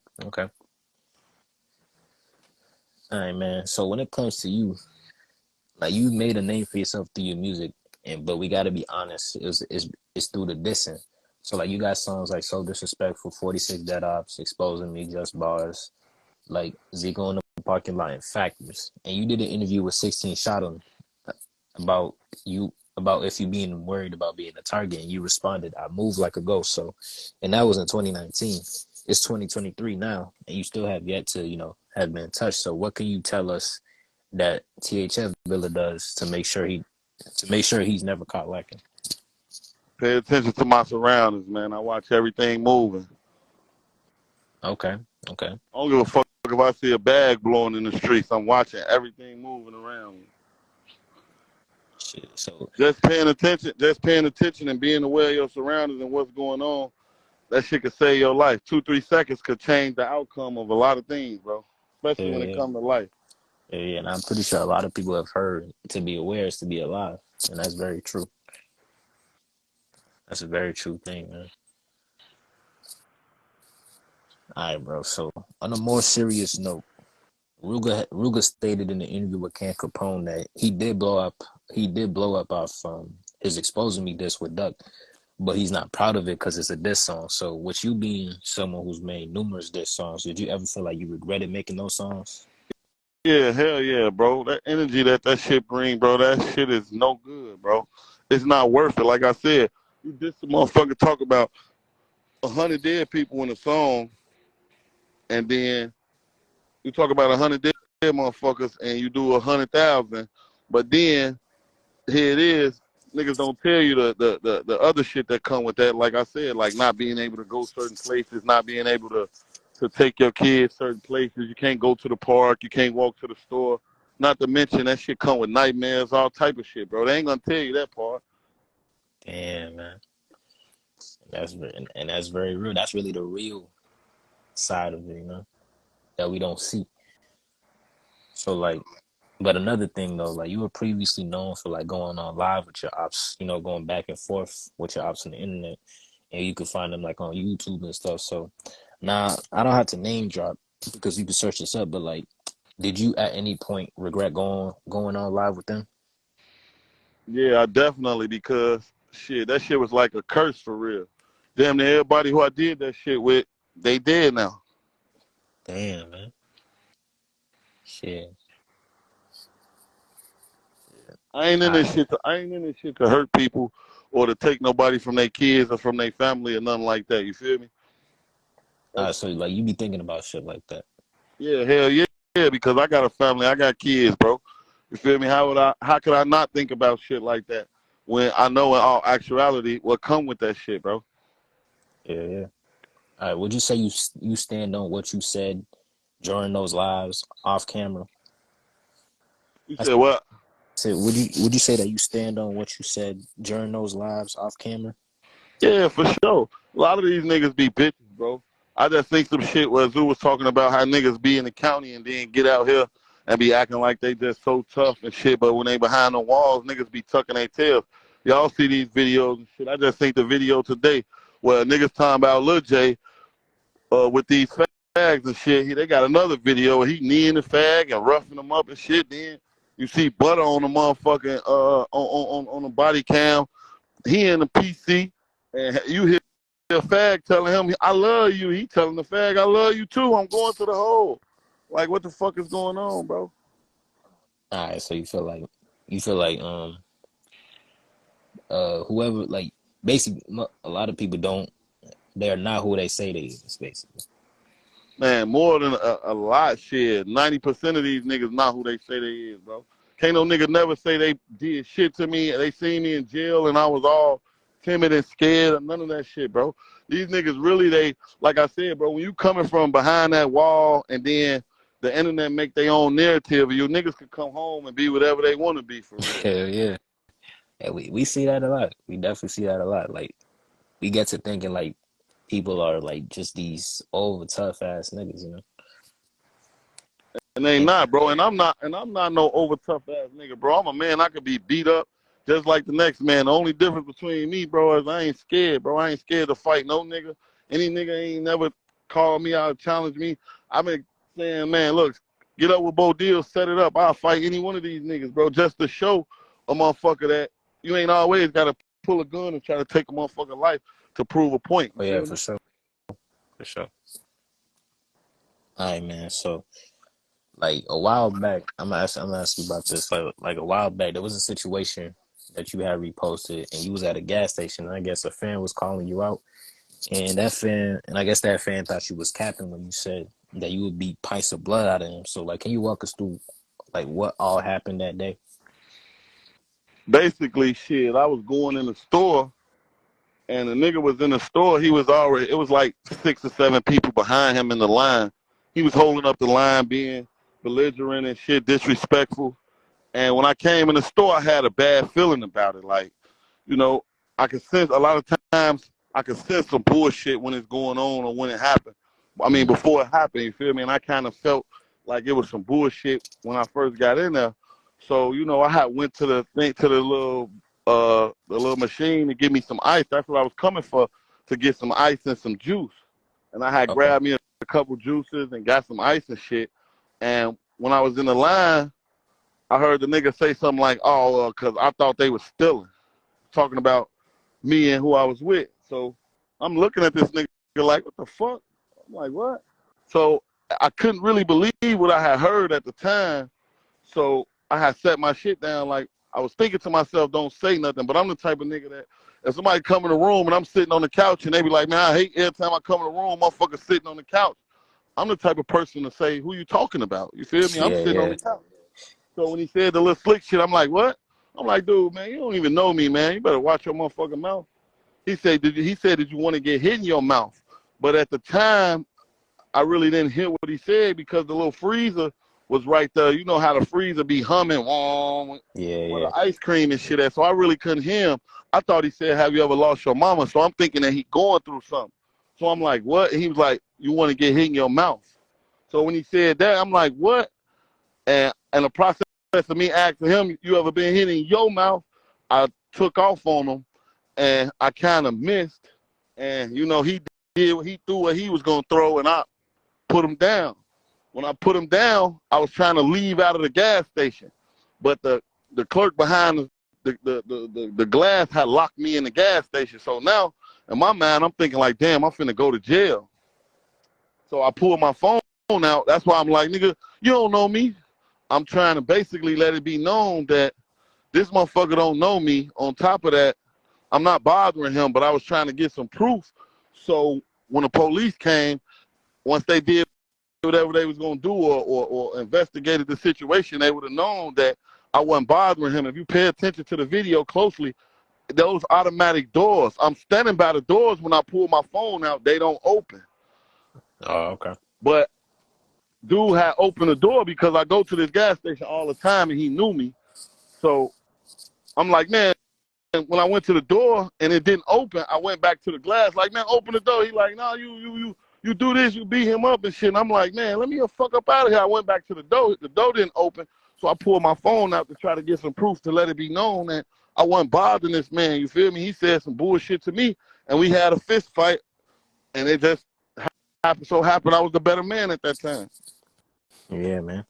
All right, man. So when it comes to you, like you made a name for yourself through your music, but we got to be honest, it's through the dissing. So like you got songs like So Disrespectful, 46 Dead Ops, Exposing Me, Just Bars, like Zico in the Parking Lot, and Factors. And you did an interview with 16 Shot on about if you being worried about being a target, and you responded, "I move like a ghost." So, and that was in 2019. It's 2023 now, and you still have yet to have been touched. So what can you tell us that THF Billa does to make sure he's never caught lacking? Pay attention to my surroundings, man. I watch everything moving. Okay. I don't give a fuck if I see a bag blowing in the streets. I'm watching everything moving around me. Shit. So Just paying attention and being aware of your surroundings and what's going on, that shit could save your life. 2-3 seconds could change the outcome of a lot of things, bro. Especially when it comes to life. Yeah, and I'm pretty sure a lot of people have heard to be aware is to be alive. And that's very true. That's a very true thing, man. All right, bro. So on a more serious note, Ruger stated in the interview with Ken Capone that he did blow up off his Exposing Me diss with Duck, but he's not proud of it because it's a diss song. So with you being someone who's made numerous diss songs, did you ever feel like you regretted making those songs? Yeah, hell yeah, bro. That energy that shit bring, bro, that shit is no good, bro. It's not worth it. Like I said, you diss the motherfucker talk about 100 dead people in a song, and then you talk about 100 dead motherfuckers and you do 100,000, but then here it is, niggas don't tell you the other shit that come with that. Like I said, like not being able to go certain places, not being able to take your kids certain places. You can't go to the park, you can't walk to the store. Not to mention that shit come with nightmares, all type of shit, bro. They ain't gonna tell you that part. Damn, man. That's very real. That's really the real side of it, you know, that we don't see. So like, but another thing though, like you were previously known for like going on live with your ops, you know, going back and forth with your ops on the internet, and you could find them like on YouTube and stuff. So now I don't have to name drop because you can search this up, but like, did you at any point regret going on live with them? Yeah, I definitely, because shit, that shit was like a curse for real. Damn near everybody who I did that shit with, they dead now. Damn, man. Shit. I ain't in this shit to hurt people or to take nobody from their kids or from their family or nothing like that. You feel me? So like you be thinking about shit like that? Yeah, hell yeah, because I got a family, I got kids, bro. You feel me? How could I not think about shit like that when I know in all actuality what come with that shit, bro? Yeah. All right. Would you say you stand on what you said during those lives off camera? You said what? So would you say that you stand on what you said during those lives off camera? Yeah, for sure. A lot of these niggas be bitches, bro. I just think some shit where Zoo was talking about how niggas be in the county and then get out here and be acting like they just so tough and shit, but when they behind the walls, niggas be tucking their tails. Y'all see these videos and shit. I just think the video today where niggas talking about Lil J with these fags and shit, they got another video where he kneeing the fag and roughing them up and shit. Then you see butter on the motherfucking on the body cam. He in the PC and you hear the fag telling him, I love you. He telling the fag, I love you too. I'm going to the hole. Like, what the fuck is going on, bro? All right, so you feel like whoever, like, basically a lot of people they're not who they say they is, basically. Man, more than a lot, shit. 90% of these niggas not who they say they is, bro. Can't no nigga never say they did shit to me. They seen me in jail and I was all timid and scared. None of that shit, bro. These niggas really, like I said, bro, when you coming from behind that wall and then the internet make their own narrative of you, niggas can come home and be whatever they want to be for real. Hell yeah. Yeah, we see that a lot. We definitely see that a lot. Like, we get to thinking like people are like just these over tough ass niggas, you know. And they not, bro. And I'm not no over tough ass nigga, bro. I'm a man. I could be beat up just like the next man. The only difference between me, bro, is I ain't scared, bro. I ain't scared to fight no nigga. Any nigga ain't never called me out, challenged me. I've been saying, man, look, get up with Bo Deal, set it up. I'll fight any one of these niggas, bro, just to show a motherfucker that you ain't always got to pull a gun and try to take a motherfucking life to prove a point. Oh yeah, for sure. For sure. All right, man. So, like a while back, I'm gonna ask you about this. Like a while back, there was a situation that you had reposted, and you was at a gas station. And I guess a fan was calling you out, and I guess that fan thought you was capping when you said that you would beat pints of blood out of him. So, like, can you walk us through, like, what all happened that day? Basically, shit, I was going in the store, and the nigga was in the store. It was like 6 or 7 people behind him in the line. He was holding up the line, being belligerent and shit, disrespectful. And when I came in the store, I had a bad feeling about it. Like, you know, I could sense a lot of times I could sense some bullshit when it's going on or when it happened. I mean, before it happened, you feel me? And I kind of felt like it was some bullshit when I first got in there. So, you know, I had went to the little machine to give me some ice. That's what I was coming for, to get some ice and some juice. And I had grabbed me a couple juices and got some ice and shit. And when I was in the line, I heard the nigga say something like, oh, because I thought they was stealing, talking about me and who I was with. So I'm looking at this nigga like, what the fuck? I'm like, what? So I couldn't really believe what I had heard at the time. So I had set my shit down. Like, I was thinking to myself, don't say nothing. But I'm the type of nigga that if somebody come in the room and I'm sitting on the couch and they be like, man, I hate every time I come in the room, motherfucker sitting on the couch. I'm the type of person to say, who you talking about? You feel me? I'm sitting on the couch. So when he said the little slick shit, I'm like, what? I'm like, dude, man, you don't even know me, man. You better watch your motherfucking mouth. He said, did you want to get hit in your mouth? But at the time, I really didn't hear what he said because the little freezer was right there. You know how the freezer be humming with the ice cream and shit at. So I really couldn't hear him. I thought he said, have you ever lost your mama? So I'm thinking that he going through something. So I'm like, what? And he was like, you want to get hit in your mouth. So when he said that, I'm like, what? And the process of me asking him, you ever been hit in your mouth? I took off on him, and I kind of missed. And, you know, he threw what he was going to throw, and I put him down. When I put him down, I was trying to leave out of the gas station. But the clerk behind the glass had locked me in the gas station. So now, in my mind, I'm thinking like, damn, I'm finna go to jail. So I pulled my phone out. That's why I'm like, nigga, you don't know me. I'm trying to basically let it be known that this motherfucker don't know me. On top of that, I'm not bothering him, but I was trying to get some proof. So when the police came, once they did whatever they was going to do or investigated the situation, they would have known that I wasn't bothering him. If you pay attention to the video closely, those automatic doors, I'm standing by the doors when I pull my phone out, they don't open. Oh, okay. But dude had opened the door because I go to this gas station all the time and he knew me. So I'm like, man, when I went to the door and it didn't open, I went back to the glass like, man, open the door. He like, no, you do this, you beat him up and shit. And I'm like, man, let me get the fuck up out of here. I went back to the door. The door didn't open. So I pulled my phone out to try to get some proof to let it be known that I wasn't bothering this man. You feel me? He said some bullshit to me and we had a fist fight and it just happened I was the better man at that time. Yeah, man.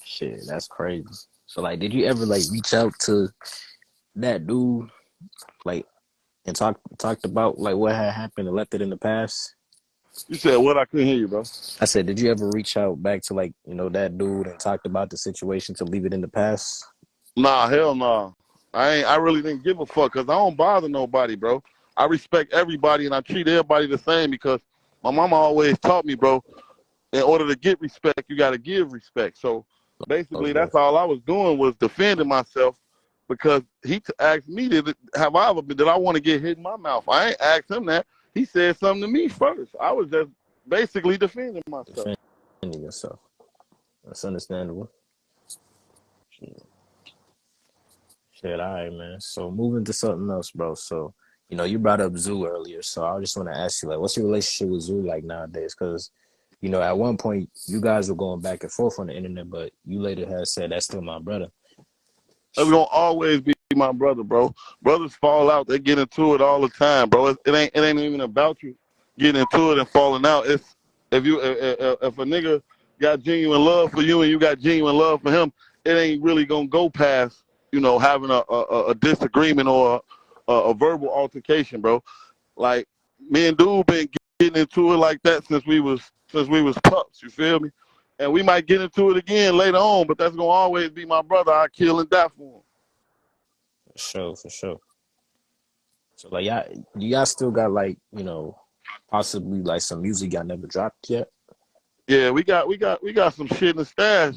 Shit, that's crazy. So, like, did you ever, like, reach out to that dude, like, and talked about, like, what had happened and left it in the past? You said what? I couldn't hear you, bro. I said, did you ever reach out back to, like, you know, that dude and talked about the situation to leave it in the past? Nah, hell nah. I really didn't give a fuck because I don't bother nobody, bro. I respect everybody and I treat everybody the same because my mama always taught me, bro, in order to get respect, you got to give respect. So basically, that's all I was doing was defending myself because he asked me, did I want to get hit in my mouth? I ain't asked him that. He said something to me first. I was just basically defending myself. Defending yourself. That's understandable. Shit, all right, man. So moving to something else, bro. So, you know, you brought up Zoo earlier. So I just want to ask you, like, what's your relationship with Zoo like nowadays? Because, you know, at one point, you guys were going back and forth on the internet, but you later had said that's still my brother. It's going to always be my brother, bro. Brothers fall out. They get into it all the time, bro. It ain't even about you getting into it and falling out. It's if a nigga got genuine love for you and you got genuine love for him, it ain't really going to go past, you know, having a disagreement or a verbal altercation, bro. Like, me and dude been getting into it like that since we was pups, you feel me? And we might get into it again later on, but that's going to always be my brother. I kill and die for him. For sure. So, like, y'all still got, like, you know, possibly, like, some music y'all never dropped yet? Yeah, we got some shit in the stash,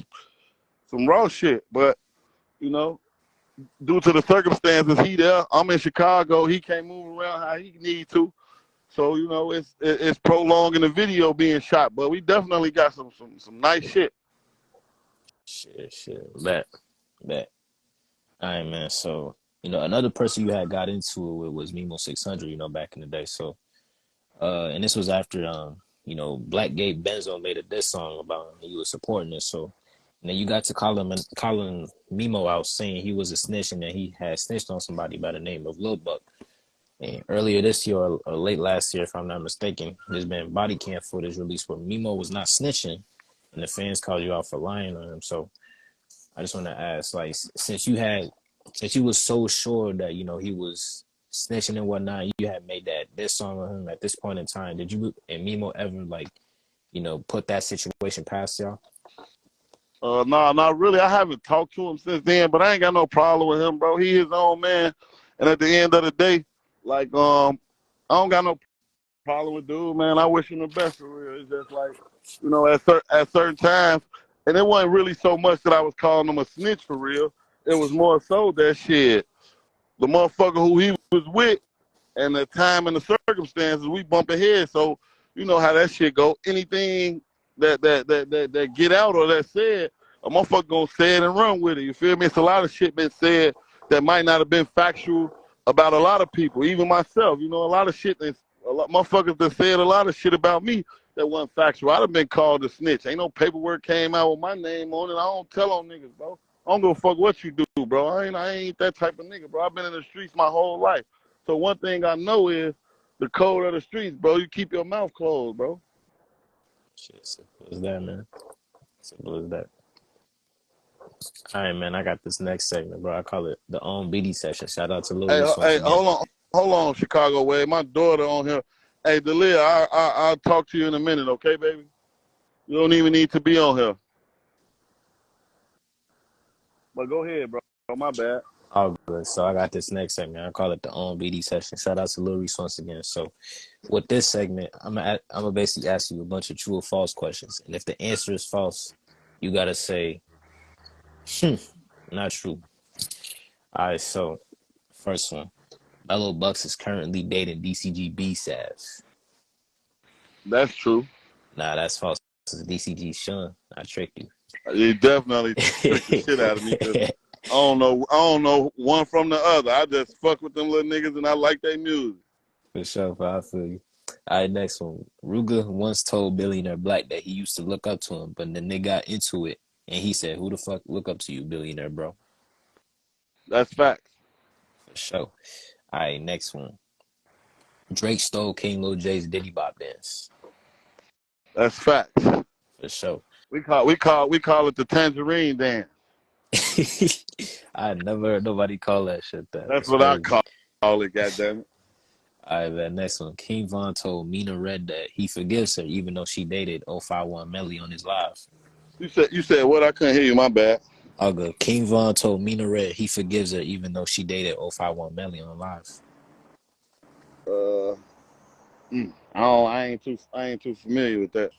some raw shit, but, you know, due to the circumstances, he there, I'm in Chicago, he can't move around how he need to. So, you know, it's prolonging the video being shot, but we definitely got some nice shit. Shit. Bet. All right, man. So, another person you had got into it with was Memo600, back in the day. So, and this was after, Blackgate Benzo made a diss song about him. He was supporting it. So, you got to calling Memo out saying he was a snitch and that he had snitched on somebody by the name of Lil Buck. And earlier this year or late last year, if I'm not mistaken, there's been body cam footage released where Memo was not snitching and the fans called you out for lying on him. So I just want to ask, like, since you was so sure that, he was snitching and whatnot, you had made this song on him at this point in time, did you and Memo ever, like, put that situation past y'all? No, not really. I haven't talked to him since then, but I ain't got no problem with him, bro. He his own man. And at the end of the day, like, I don't got no problem with dude, man. I wish him the best for real. It's just like, at certain times, and it wasn't really so much that I was calling him a snitch for real. It was more so that shit, the motherfucker who he was with and the time and the circumstances, we bumping heads. So you know how that shit go. Anything that get out or that said, a motherfucker gonna say it and run with it. You feel me? It's a lot of shit been said that might not have been factual about a lot of people, even myself. A lot of shit motherfuckers that said a lot of shit about me that wasn't factual. I'd have been called a snitch. Ain't no paperwork came out with my name on it. I don't tell on niggas, bro. I don't give a fuck what you do, bro. I ain't that type of nigga, bro. I've been in the streets my whole life. So one thing I know is the code of the streets, bro. You keep your mouth closed, bro. Shit, simple as that, man. Simple as that. All right, man. I got this next segment, bro. I call it the On BD session. Shout out to Louis. Hey, hold on, Chicago Way. My daughter on here. Hey, Drilla, I'll talk to you in a minute, okay, baby? You don't even need to be on here. But go ahead, bro. My bad. All good. So I got this next segment. I call it the On BD session. Shout out to Louis once again. So with this segment, I'm gonna basically ask you a bunch of true or false questions, and if the answer is false, you gotta say, not true. All right. So first one, Mello Buckzz is currently dating DCG Savs. That's true. Nah, that's false. This is DCG Sean. I tricked you. You definitely tricked the shit out of me. I don't know one from the other. I just fuck with them little niggas and I like their music. For sure, I feel you. All right, next one. Ruger once told Billionaire Black that he used to look up to him, but then they got into it, and he said, "Who the fuck look up to you, Billionaire, bro?" That's facts. For sure. All right, next one. Drake stole King Lil J's Diddy Bop dance. That's facts. For sure. We call it the tangerine dance. I never heard nobody call that shit that. That's what crazy. I call it, goddammit. All right, man. Next one. King Von told Mina Red that he forgives her even though she dated 051 Melly on his live. You said what? I couldn't hear you. My bad. All good. King Von told Mina Red he forgives her even though she dated 051 Melly on live. I ain't too familiar with that.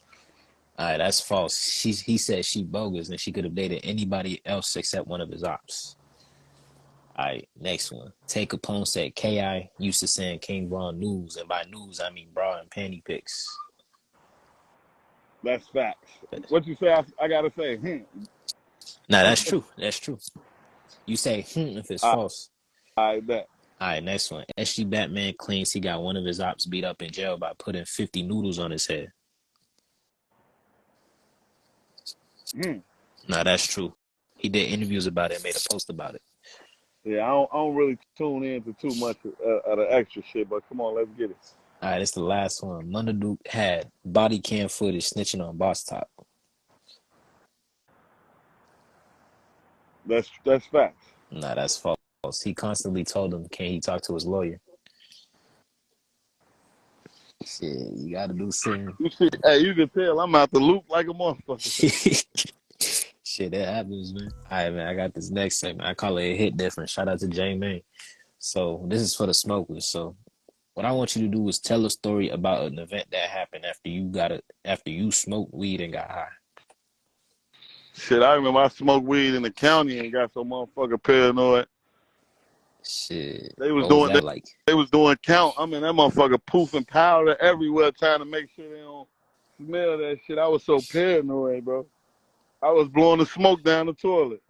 All right, that's false. He said she bogus and she could have dated anybody else except one of his ops. All right, next one. Tay Capone said K.I. used to send King Von news, and by news I mean bra and panty pics. That's facts. What you say? I gotta say. Nah, that's true. That's true. You say if it's false. I bet. All right, next one. SG Batman claims he got one of his ops beat up in jail by putting 50 noodles on his head. Nah, that's true. He did interviews about it and made a post about it. Yeah, I don't really tune into too much of the extra shit, but come on, let's get it. All right, it's the last one. London Duke had body cam footage snitching on Boss Top. That's facts. Nah, that's false. He constantly told him, can he talk to his lawyer? Shit, you gotta do something. Hey, you can tell I'm out the loop like a motherfucker. Shit, that happens, man. All right, man, I got this next segment. I call it a hit different. Shout out to J May. So this is for the smokers. So what I want you to do is tell a story about an event that happened after you smoked weed and got high. Shit, I remember I smoked weed in the county and got so motherfucking paranoid. Shit. They was doing count. I mean, that motherfucker poofing powder everywhere trying to make sure they don't smell that shit. I was so paranoid, bro. I was blowing the smoke down the toilet.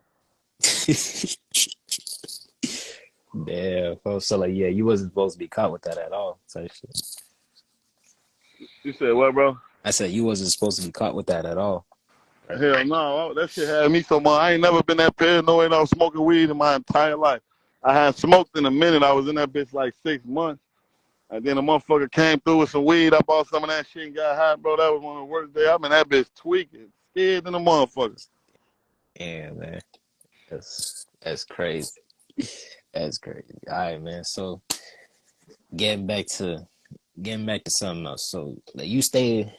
Damn, folks. So like, yeah, you wasn't supposed to be caught with that at all. Type shit. You said what, bro? I said you wasn't supposed to be caught with that at all. Hell no, that shit had me so much. I ain't never been that paranoid. I was smoking weed in my entire life. I had smoked in a minute. I was in that bitch like 6 months. And then a motherfucker came through with some weed. I bought some of that shit and got high, bro. That was one of the worst days. I'm in that bitch tweaking, scared than a motherfucker. Yeah, man. That's crazy. That's crazy. All right, man. So getting back to something else. So like, you stated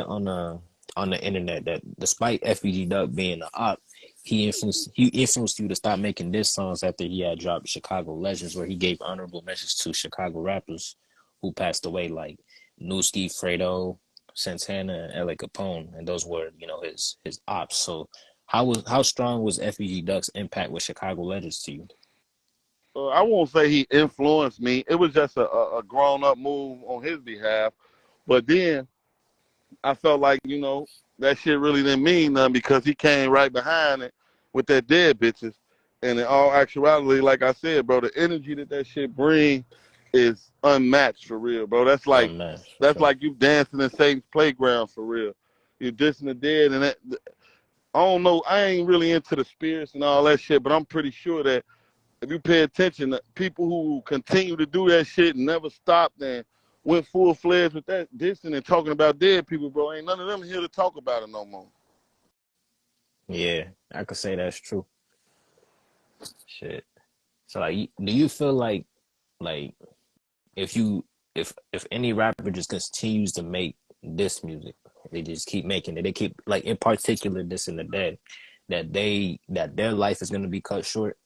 on the internet that despite FBG Duck being an op, he influenced you to stop making diss songs after he had dropped Chicago Legends, where he gave honorable mentions to Chicago rappers who passed away, like Newski, Fredo, Santana, and LA Capone, and those were, you know, his ops. So how strong was FBG Duck's impact with Chicago Legends to you? I won't say he influenced me. It was just a grown-up move on his behalf. But then I felt like, you know, that shit really didn't mean nothing because he came right behind it with that dead bitches. And in all actuality, like I said, bro, the energy that shit bring is unmatched for real, bro. That's like like you dancing in Satan's playground for real. You're dissing the dead, and that, I don't know. I ain't really into the spirits and all that shit, but I'm pretty sure that if you pay attention, that people who continue to do that shit and never stopped and went full-fledged with that dissing and talking about dead people, bro, ain't none of them here to talk about it no more. Yeah, I could say that's true. Shit. So like, do you feel like if any rapper just continues to make this music, they just keep making it, they keep, like, in particular this and the dead, that their life is gonna be cut short?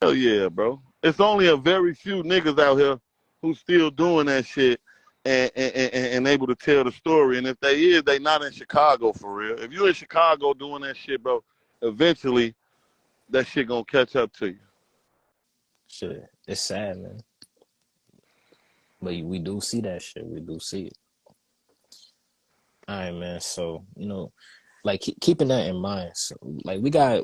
Hell yeah, bro. It's only a very few niggas out here who's still doing that shit and able to tell the story. And if they not in Chicago for real. If you're in Chicago doing that shit, bro, eventually that shit gonna catch up to you. Shit, it's sad, man. But we do see that shit. We do see it. All right, man. So, you know, like, keeping that in mind, so, like, we got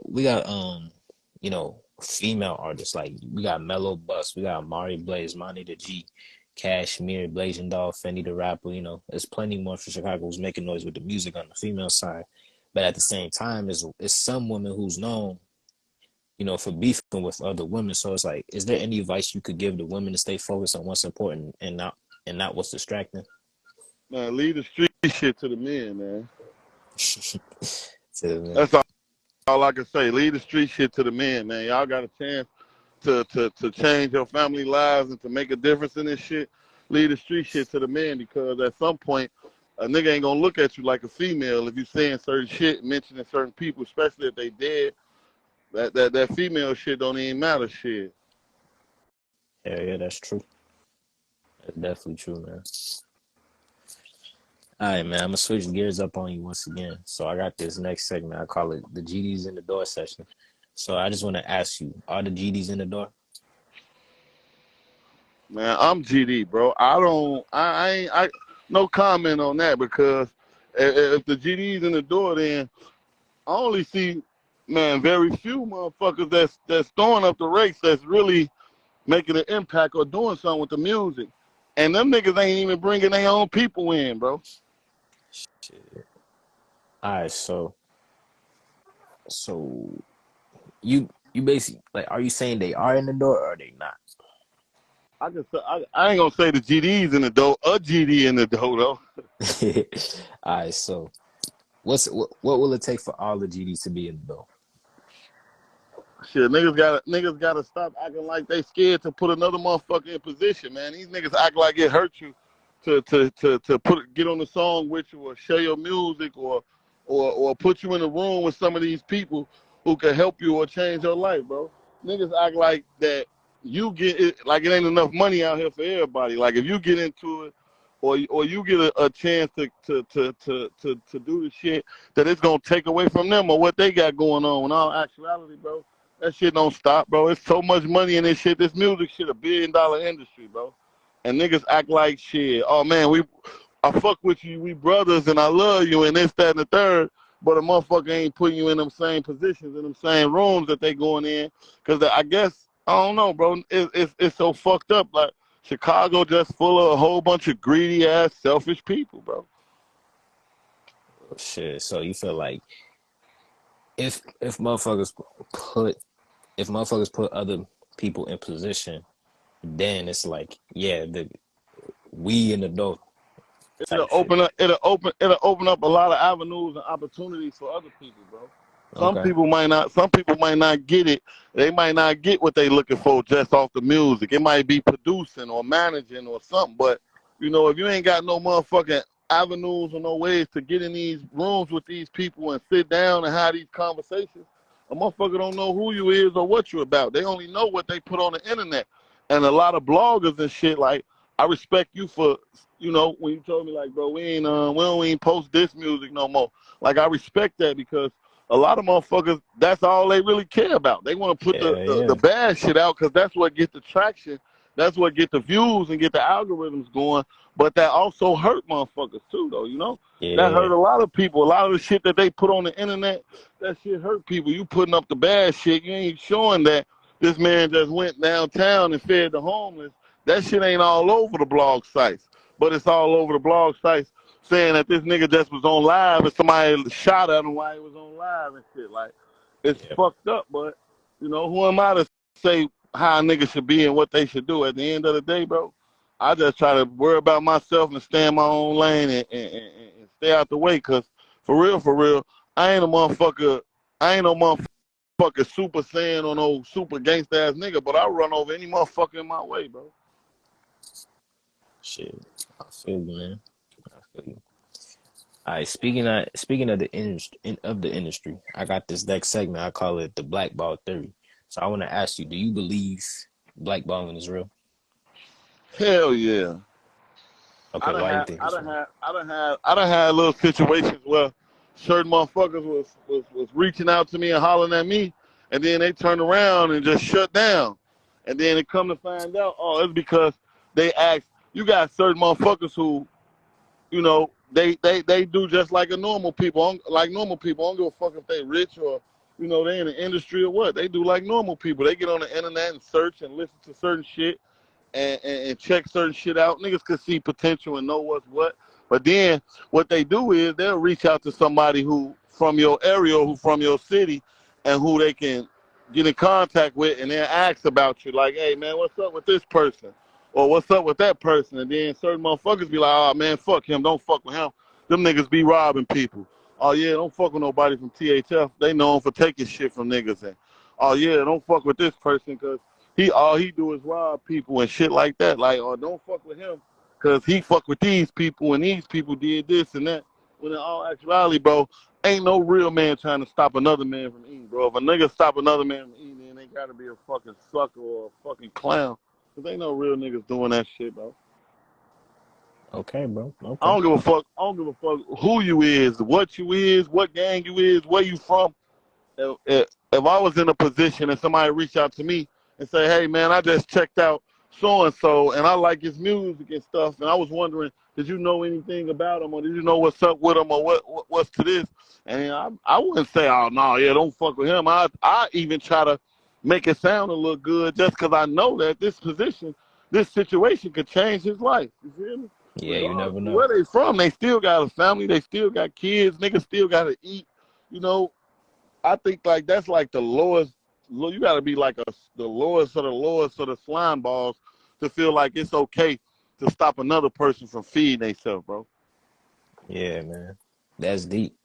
you know, female artists, like we got Mello Buckzz, we got Mari Blaze, Monty the G, Cashmere, Blazing Doll, Fenny the Rapper. You know, there's plenty more for Chicago who's making noise with the music on the female side. But at the same time, it's some women who's known, you know, for beefing with other women. So it's like, is there any advice you could give the women to stay focused on what's important and not what's distracting? Man, leave the street shit to the men, man. To the men. That's all I can say. Leave the street shit to the men, man. Y'all got a chance to change your family lives and to make a difference in this shit. Leave the street shit to the men, because at some point a nigga ain't gonna look at you like a female if you saying certain shit, mentioning certain people, especially if they dead. That female shit don't even matter, shit. Yeah, that's true. That's definitely true, man. All right, man, I'm gonna switch gears up on you once again. So I got this next segment. I call it the GDs in the door session. So I just want to ask you, are the GDs in the door? Man, I'm GD, bro. I no comment on that, because if the GD's in the door, then I only see, man, very few motherfuckers that's throwing up the race that's really making an impact or doing something with the music. And them niggas ain't even bringing their own people in, bro. Shit. All right, so you basically, like, are you saying they are in the door or are they not? I ain't gonna say the GD's in the door, a GD in the door though. All right, so what will it take for all the GDs to be in the door? Shit, niggas gotta stop acting like they scared to put another motherfucker in position, man. These niggas act like it hurt you to get on the song with you, or share your music, or put you in a room with some of these people who can help you or change your life, bro. Niggas act like that you get it, like it ain't enough money out here for everybody. Like, if you get into it, or you get a chance to do the shit, that it's gonna take away from them or what they got going on. In all actuality, bro, that shit don't stop, bro. It's so much money in this shit. This music shit, $1 billion industry, bro. And niggas act like shit. Oh man, I fuck with you, we brothers, and I love you, and this, that, and the third. but a motherfucker ain't putting you in them same positions, in them same rooms that they going in. Because I guess, I don't know, bro, it's so fucked up. Like, Chicago just full of a whole bunch of greedy-ass, selfish people, bro. Shit. So you feel like if motherfuckers put other people in position, then it's like, yeah, we in the door. It'll open up a lot of avenues and opportunities for other people, bro. Some people might not get it. They might not get what they looking for just off the music. It might be producing or managing or something. But, you know, if you ain't got no motherfucking avenues or no ways to get in these rooms with these people and sit down and have these conversations, a motherfucker don't know who you is or what you about. They only know what they put on the internet. And a lot of bloggers and shit, like, I respect you for, you know, when you told me, like, bro, we don't even post this music no more. Like, I respect that because a lot of motherfuckers, that's all they really care about. They want to put the bad shit out because that's what gets the traction. That's what get the views and get the algorithms going. But that also hurt motherfuckers too, though, you know? That hurt a lot of people. A lot of the shit that they put on the internet, that shit hurt people. You putting up the bad shit. You ain't showing that this man just went downtown and fed the homeless. That shit ain't all over the blog sites. But it's all over the blog sites saying that this nigga just was on live and somebody shot at him while he was on live and shit. Like, it's fucked up, but, you know, who am I to say how a nigga should be and what they should do? At the end of the day, bro, I just try to worry about myself and stay in my own lane and stay out the way, because for real, I ain't no motherfucker super saiyan or no super gangsta ass nigga, but I run over any motherfucker in my way, bro. Shit, I feel you, man. I feel you. All right, speaking of the industry, I got this next segment. I call it the blackball theory. So I want to ask you: do you believe blackballing is real? Hell yeah. Okay, why do you think it's real? I done had little situations where certain motherfuckers was reaching out to me and hollering at me, and then they turned around and just shut down, and then it come to find out, oh, it's because they asked. You got certain motherfuckers who, you know, they do just like normal people. I don't give a fuck if they rich or, you know, they in the industry or what. They do like normal people. They get on the internet and search and listen to certain shit and check certain shit out. Niggas can see potential and know what's what. But then what they do is they'll reach out to somebody who from your area, who from your city, and who they can get in contact with, and then ask about you. Like, hey, man, what's up with this person? Or what's up with that person? And then certain motherfuckers be like, oh, man, fuck him. Don't fuck with him. Them niggas be robbing people. Oh, yeah, don't fuck with nobody from THF. They known for taking shit from niggas. And, oh, yeah, don't fuck with this person because all he do is rob people and shit like that. Like, oh, don't fuck with him because he fuck with these people and these people did this and that. When in all actuality, bro, ain't no real man trying to stop another man from eating, bro. If a nigga stop another man from eating, then they got to be a fucking sucker or a fucking clown. Cause ain't no real niggas doing that shit, bro. Okay, bro. Okay. I don't give a fuck. I don't give a fuck who you is, what gang you is, where you from. If I was in a position and somebody reached out to me and say, hey man, I just checked out so and so and I like his music and stuff, and I was wondering, did you know anything about him, or did you know what's up with him, or what's to this? And I wouldn't say, oh no, yeah, don't fuck with him. I even try to make it sound a little good just because I know that this situation could change his life. You feel me? Yeah, you never know. Where they from, they still got a family. They still got kids. Niggas still got to eat. You know, I think like that's like the lowest. You got to be like the lowest of the slime balls to feel like it's okay to stop another person from feeding themselves, bro. Yeah, man. That's deep.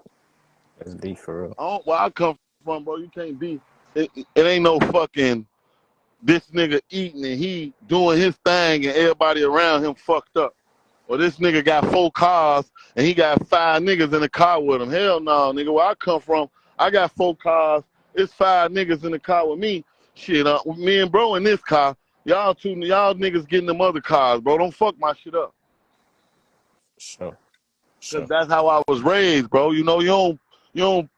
That's deep for real. Where I come from, bro, you can't be. It ain't no fucking this nigga eating and he doing his thing and everybody around him fucked up. Or this nigga got 4 cars and he got 5 niggas in the car with him. Hell no, nigga. Where I come from, I got 4 cars. It's 5 niggas in the car with me. Shit, me and bro in this car. Y'all niggas getting them other cars, bro. Don't fuck my shit up. Sure. Cause that's how I was raised, bro. You know, you don't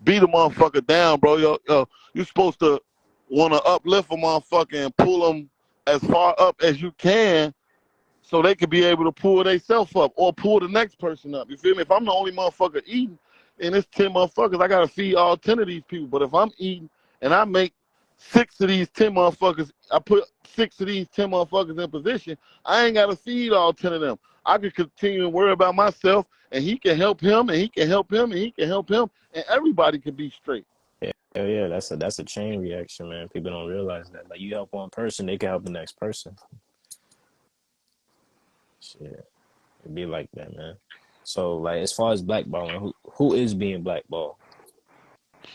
beat a motherfucker down, bro. You supposed to want to uplift a motherfucker and pull them as far up as you can so they could be able to pull themselves up or pull the next person up. You feel me? If I'm the only motherfucker eating and it's 10 motherfuckers. I gotta feed all 10 of these people. But if I'm eating and I make 6 of these 10 motherfuckers, I put 6 of these 10 motherfuckers in position, I ain't gotta feed all 10 of them. I can continue to worry about myself, and he can help him, and he can help him, and he can help him, and everybody can be straight. Hell yeah, that's a chain reaction, man. People don't realize that. Like, you help one person, they can help the next person. Shit, it be like that, man. So, like, as far as blackballing, who is being blackballed?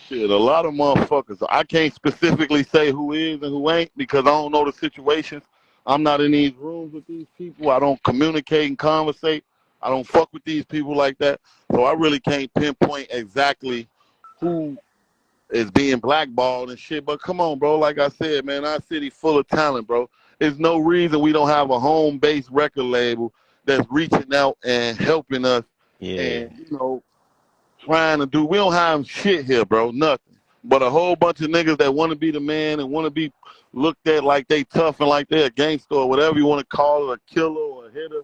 Shit, a lot of motherfuckers. I can't specifically say who is and who ain't because I don't know the situations. I'm not in these rooms with these people. I don't communicate and conversate. I don't fuck with these people like that. So I really can't pinpoint exactly who is being blackballed and shit. But come on, bro. Like I said, man, our city full of talent, bro. There's no reason we don't have a home-based record label that's reaching out and helping us. Yeah. And, you know, trying to do. We don't have shit here, bro. Nothing. But a whole bunch of niggas that want to be the man and want to be looked at like they tough and like they're a gangster or whatever you want to call it, a killer or a hitter.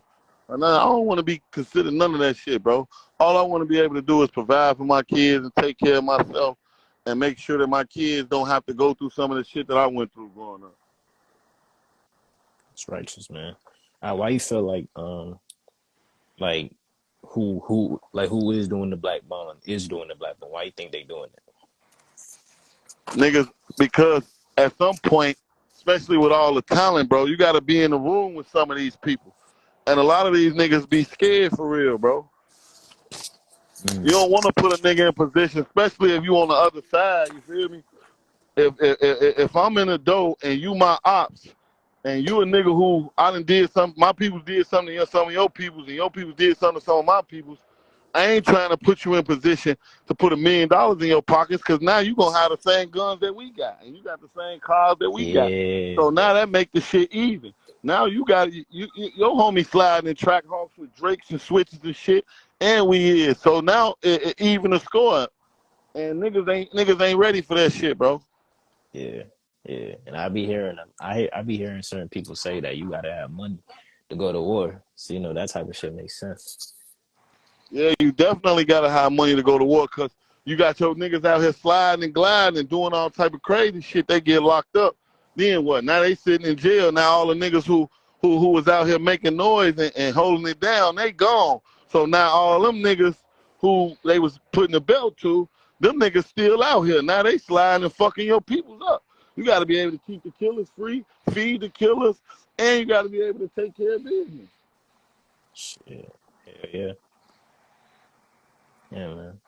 And I don't want to be considered none of that shit, bro. All I want to be able to do is provide for my kids and take care of myself and make sure that my kids don't have to go through some of the shit that I went through growing up. It's righteous, man. Why you feel like who is doing the blackballing is doing the blackballing? Why you think they doing it? Niggas, because at some point, especially with all the talent, bro, you got to be in the room with some of these people. And a lot of these niggas be scared for real, bro. You don't want to put a nigga in position, especially if you on the other side, you feel me? If I'm in the dough and you my ops, and you a nigga who I done did something, my people did something to some of your peoples, and your people did something to some of my peoples, I ain't trying to put you in position to put $1 million in your pockets because now you going to have the same guns that we got, and you got the same cars that we got. So now that make the shit even. Now you got your homie sliding in track hawks with Drakes and switches and shit, and we is. So now it even the score, and niggas ain't ready for that shit, bro. Yeah, yeah, and I be hearing them. I be hearing certain people say that you gotta have money to go to war. So you know that type of shit makes sense. Yeah, you definitely gotta have money to go to war because you got your niggas out here sliding and gliding and doing all type of crazy shit. They get locked up. Then what? Now they sitting in jail. Now all the niggas who was out here making noise and holding it down, they gone. So now all them niggas who they was putting the belt to, them niggas still out here. Now they sliding and fucking your peoples up. You got to be able to keep the killers free, feed the killers, and you got to be able to take care of business. Shit. Yeah. Yeah, man.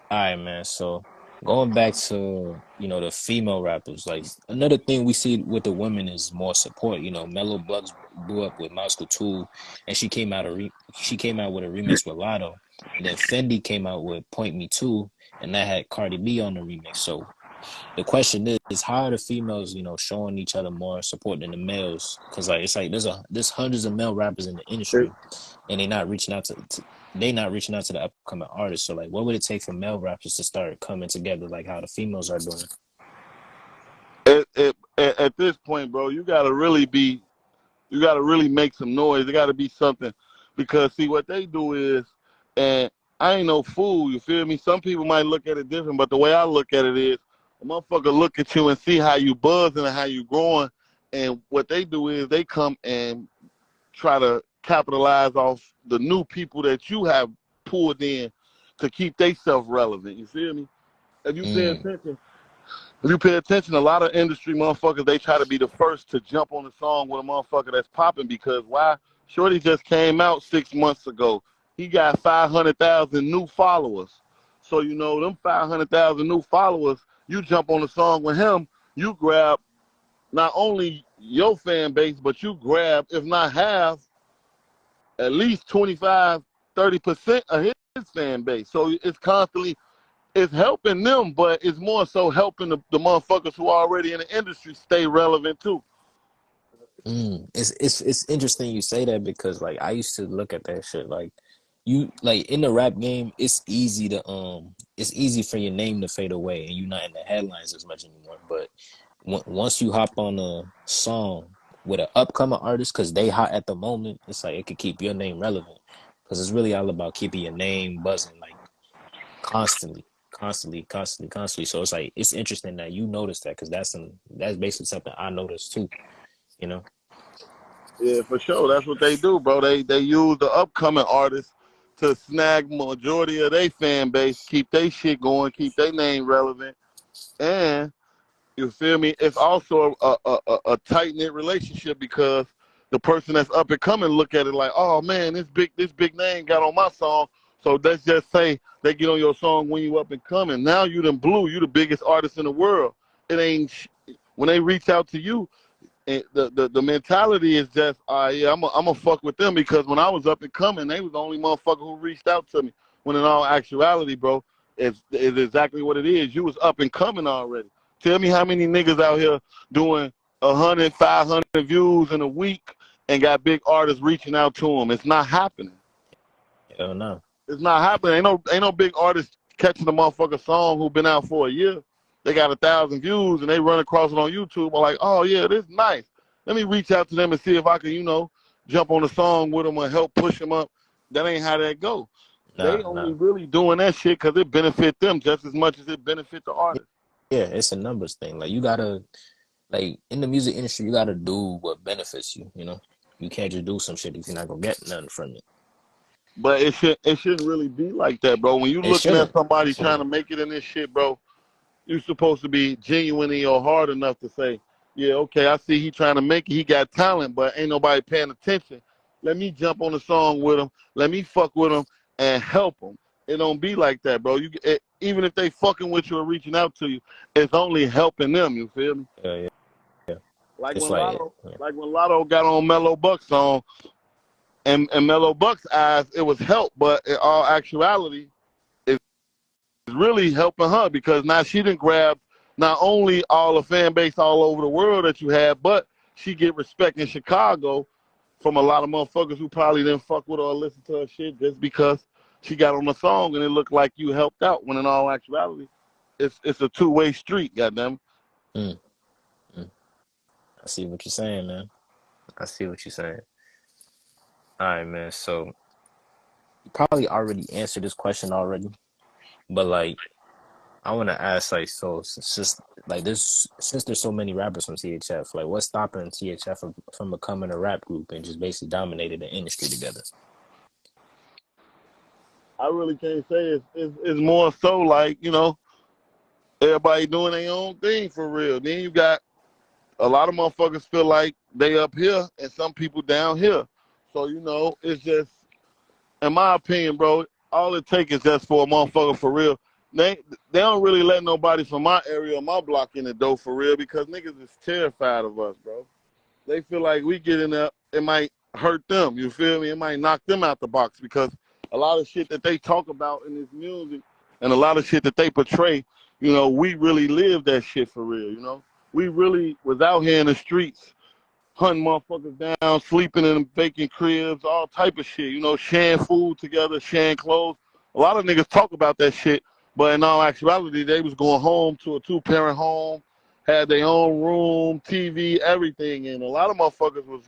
All right, man. So going back to, you know, the female rappers, like another thing we see with the women is more support. You know, Mello Buckzz blew up with Memo600, and she came out with a remix with Lotto, and then Fendi came out with Point Me To, and that had Cardi B on the remix. So the question is how are the females, you know, showing each other more support than the males? Because like it's like there's hundreds of male rappers in the industry, and they're not reaching out to the upcoming artists. So like, what would it take for male rappers to start coming together like how the females are doing? At this point, bro, you gotta really make some noise. There gotta be something, because see what they do is, and I ain't no fool. You feel me? Some people might look at it different, but the way I look at it is, a motherfucker look at you and see how you buzzing and how you growing, and what they do is they come and try to capitalize off the new people that you have pulled in to keep themselves relevant. You feel me? If you pay attention, a lot of industry motherfuckers, they try to be the first to jump on the song with a motherfucker that's popping, because why? Shorty just came out 6 months ago. He got 500,000 new followers. So, you know, them 500,000 new followers, you jump on the song with him, you grab not only your fan base, but you grab, if not half, at least 25, 30% of his fan base. So it's helping them, but it's more so helping the motherfuckers who are already in the industry stay relevant too. It's interesting you say that, because like I used to look at that shit like in the rap game, it's easy for your name to fade away and you're not in the headlines as much anymore. But once you hop on a song with an upcoming artist, because they hot at the moment, it's like it could keep your name relevant, because it's really all about keeping your name buzzing. Like constantly. So it's like it's interesting that you noticed that because that's basically something I noticed too. You know. Yeah, for sure. That's what they do, bro. They use the upcoming artists to snag majority of their fan base, keep their shit going, keep their name relevant, and you feel me? It's also a tight knit relationship because the person that's up and coming look at it like, oh man, this big name got on my song. So let's just say they get on your song when you up and coming. Now you done blew. You the biggest artist in the world. It ain't when they reach out to you. The mentality is just, yeah, I'm gonna fuck with them because when I was up and coming, they was the only motherfucker who reached out to me. When in all actuality, bro, it's exactly what it is. You was up and coming already. Tell me how many niggas out here doing 100, 500 views in a week and got big artists reaching out to them. It's not happening. Hell no. It's not happening. Ain't no big artist catching the motherfucker song who been out for a year. They got 1,000 views and they run across it on YouTube. I'm like, oh yeah, this is nice. Let me reach out to them and see if I can, jump on the song with them or help push them up. That ain't how that go. They only really doing that shit because it benefit them just as much as it benefit the artist. Yeah, it's a numbers thing. Like you gotta, like in the music industry, you gotta do what benefits you. You know, you can't just do some shit if you're not gonna get nothing from it. But it shouldn't really be like that, bro. When you looking at somebody trying to make it in this shit, bro, you're supposed to be genuine in your heart enough to say, yeah, okay, I see he trying to make it. He got talent, but ain't nobody paying attention. Let me jump on the song with him. Let me fuck with him and help him. It don't be like that, bro. Even if they fucking with you or reaching out to you, it's only helping them. You feel me? Yeah. Like when Lotto got on Mello Buckzz song, and Mello Buckzz eyes, it was help, but in all actuality, it's really helping her because now she done grabbed not only all the fan base all over the world that you have, but she get respect in Chicago from a lot of motherfuckers who probably didn't fuck with her or listen to her shit just because she got on the song and it looked like you helped out. When in all actuality, it's a two-way street. Goddamn. I see what you're saying, man. I see what you're saying. All right, man. So you probably already answered this question already, but like I want to ask, like, so it's just like this, since there's so many rappers from THF, like, what's stopping THF from becoming a rap group and just basically dominating the industry together? I really can't say it's more so like, everybody doing their own thing for real. Then you got a lot of motherfuckers feel like they up here and some people down here. So, it's just, in my opinion, bro, all it takes is just for a motherfucker for real. They don't really let nobody from my area or my block in the door for real because niggas is terrified of us, bro. They feel like we get in there, it might hurt them, you feel me? It might knock them out the box because a lot of shit that they talk about in this music and a lot of shit that they portray, we really live that shit for real, We really was out here in the streets hunting motherfuckers down, sleeping in vacant cribs, all type of shit, sharing food together, sharing clothes. A lot of niggas talk about that shit. But in all actuality, they was going home to a two-parent home, had their own room, TV, everything. And a lot of motherfuckers was,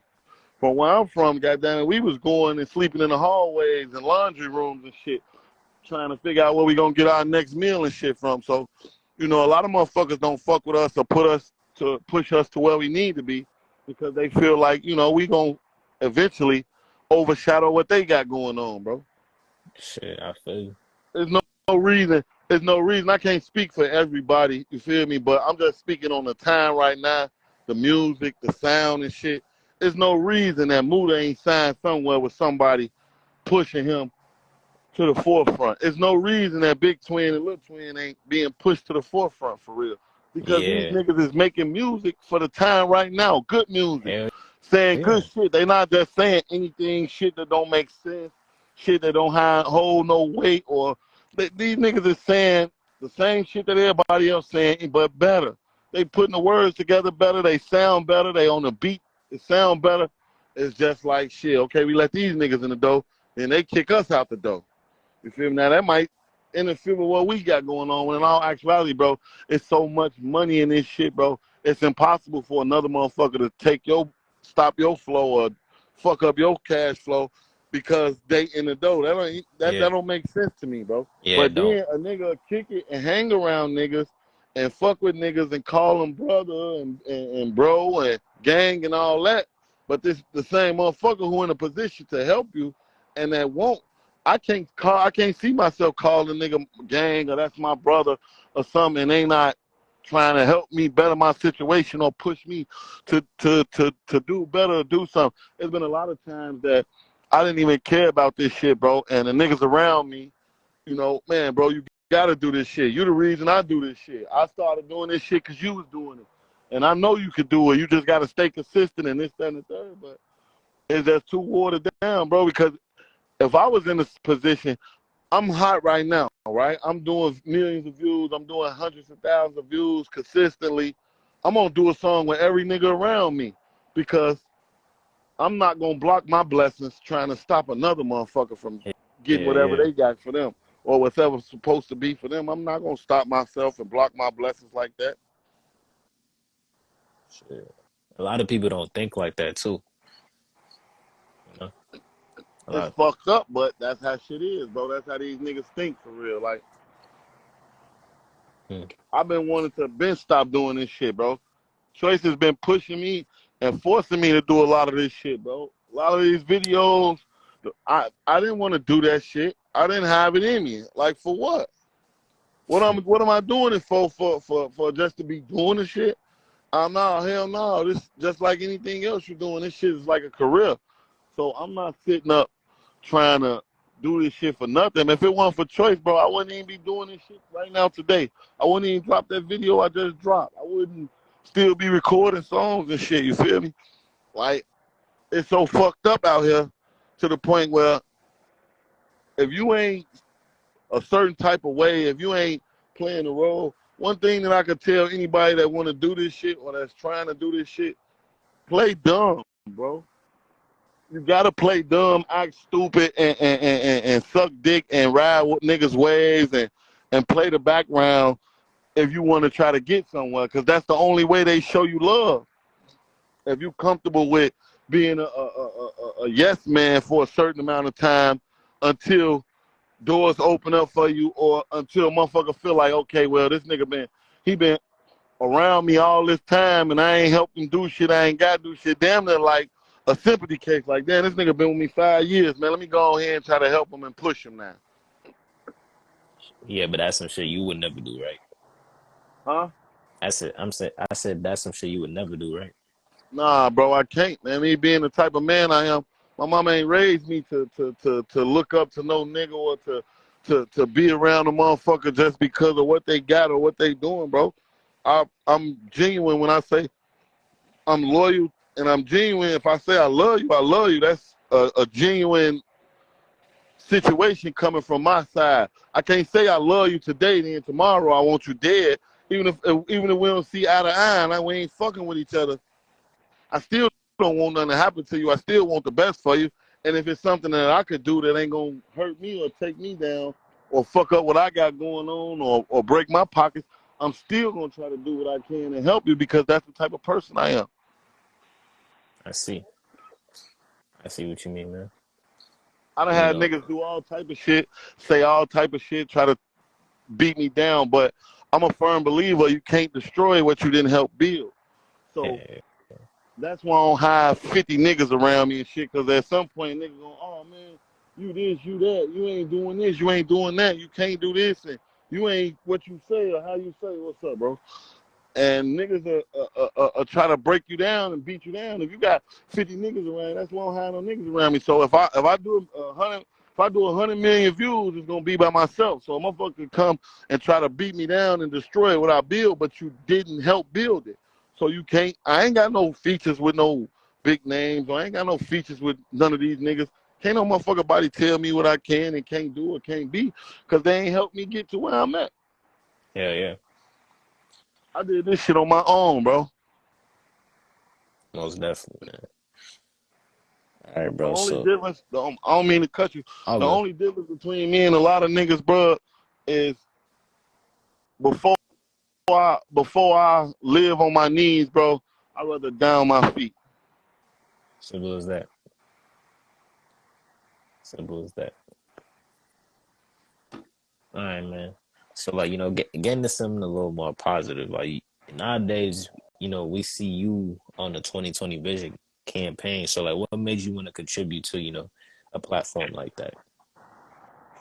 from where I'm from, goddamn, we was going and sleeping in the hallways and laundry rooms and shit, trying to figure out where we going to get our next meal and shit from. So, a lot of motherfuckers don't fuck with us or push us to where we need to be because they feel like, we going to eventually overshadow what they got going on, bro. Shit, I feel you. There's no reason. There's no reason. I can't speak for everybody, you feel me? But I'm just speaking on the time right now, the music, the sound and shit. There's no reason that Muda ain't signed somewhere with somebody pushing him to the forefront. There's no reason that Big Twin and Little Twin ain't being pushed to the forefront for real. Because these niggas is making music for the time right now. Good music. Saying good shit. They not just saying anything, shit that don't make sense, shit that don't hold no weight or... These niggas is saying the same shit that everybody else saying, but better. They putting the words together better. They sound better. They on the beat. It sound better. It's just like, shit, okay, we let these niggas in the door, and they kick us out the door. You feel me? Now, that might interfere with what we got going on. When in all actuality, bro, it's so much money in this shit, bro. It's impossible for another motherfucker to stop your flow or fuck up your cash flow because they in the dough. That Yeah. don't make sense to me, bro. Yeah, But it don't. then a nigga kick it and hang around niggas and fuck with niggas and call them brother and bro and gang and all that. But this the same motherfucker who in a position to help you and that won't. I can't see myself calling nigga gang or that's my brother or something and they not trying to help me better my situation or push me to do better or do something. There's been a lot of times that I didn't even care about this shit, bro. And the niggas around me, you know, man, bro, you gotta do this shit. You the reason I do this shit. I started doing this shit because you was doing it. And I know you could do it. You just gotta stay consistent and this, that, and the third. But it's just too watered down, bro, because if I was in this position, I'm hot right now, right? I'm doing millions of views. I'm doing hundreds of thousands of views consistently. I'm going to do a song with every nigga around me because I'm not going to block my blessings trying to stop another motherfucker from getting whatever they got for them or whatever's supposed to be for them. I'm not going to stop myself and block my blessings like that. Shit. A lot of people don't think like that, too. You know? It's fucked up, but that's how shit is, bro. That's how these niggas think for real. Like, I've been wanting to stop doing this shit, bro. Choice has been pushing me and forcing me to do a lot of this shit, bro. A lot of these videos, I didn't want to do that shit. I didn't have it in me. Like, for what? What am I doing it for just to be doing the shit? No, hell no. This just like anything else you're doing. This shit is like a career. So I'm not sitting up trying to do this shit for nothing. If it wasn't for choice, bro, I wouldn't even be doing this shit right now today. I wouldn't even drop that video I just dropped. I wouldn't still be recording songs and shit, you feel me? Like, it's so fucked up out here to the point where if you ain't a certain type of way, if you ain't playing a role, one thing that I could tell anybody that want to do this shit or that's trying to do this shit, play dumb, bro. You gotta play dumb, act stupid, and suck dick and ride with niggas' waves and play the background if you want to try to get somewhere, because that's the only way they show you love. If you're comfortable with being a yes man for a certain amount of time until doors open up for you or until a motherfucker feel like, okay, well, this nigga been around me all this time and I ain't helped him do shit, I ain't got to do shit. Damn near like a sympathy case, like, damn, this nigga been with me 5 years, man. Let me go ahead and try to help him and push him now. Yeah, but that's some shit you would never do, right? Huh? I said that's some shit you would never do, right? Nah, bro, I can't, man. Me being the type of man I am, my mama ain't raised me to look up to no nigga or to be around a motherfucker just because of what they got or what they doing, bro. I'm genuine when I say I'm loyal. And I'm genuine. If I say I love you, that's a genuine situation coming from my side. I can't say I love you today, then tomorrow I want you dead. Even if we don't see eye to eye and we ain't fucking with each other, I still don't want nothing to happen to you. I still want the best for you. And if it's something that I could do that ain't gonna hurt me or take me down or fuck up what I got going on or break my pockets, I'm still gonna try to do what I can and help you because that's the type of person I am. I see what you mean, man. I done had niggas do all type of shit, say all type of shit, try to beat me down, but I'm a firm believer you can't destroy what you didn't help build. So that's why I don't have 50 niggas around me and shit, because at some point niggas going, oh man, you this, you that, you ain't doing this, you ain't doing that, you can't do this, and you ain't what you say or how you say, what's up, bro? And niggas are try to break you down and beat you down. If you got 50 niggas around, that's why I don't have no niggas around me. So if I do 100 million views, it's gonna be by myself. So a motherfucker can come and try to beat me down and destroy what I build, but you didn't help build it. So you can't. I ain't got no features with no big names. Or I ain't got no features with none of these niggas. Can't no motherfucker body tell me what I can and can't do or can't be, because they ain't helped me get to where I'm at. Yeah. I did this shit on my own, bro. Most definitely, man. All right, bro. The only difference, I don't mean to cut you. The only difference between me and a lot of niggas, bro, is before I live on my knees, bro, I'd rather down my feet. Simple as that. Simple as that. All right, man. So like, getting to something a little more positive. Like nowadays, we see you on the 2020 Vision campaign. So like, what made you want to contribute to, a platform like that?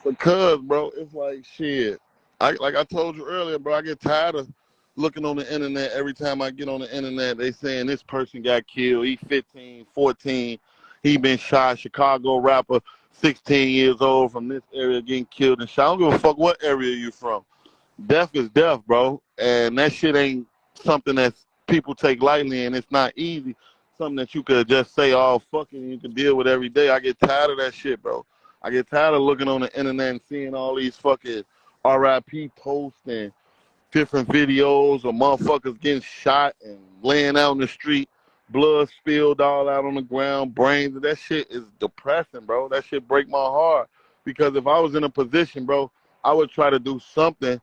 Because, bro, it's like shit. Like I told you earlier, bro, I get tired of looking on the internet. Every time I get on the internet, they saying this person got killed. He 15, 14. He been shot. Chicago rapper, 16 years old from this area getting killed and shot. I don't give a fuck what area you from. Death is death, bro. And that shit ain't something that people take lightly, and it's not easy. Something that you could just say, oh, fucking, you can deal with every day. I get tired of that shit, bro. I get tired of looking on the internet and seeing all these fucking RIP posts and different videos of motherfuckers getting shot and laying out in the street, blood spilled all out on the ground, brains. That shit is depressing, bro. That shit break my heart. Because if I was in a position, bro, I would try to do something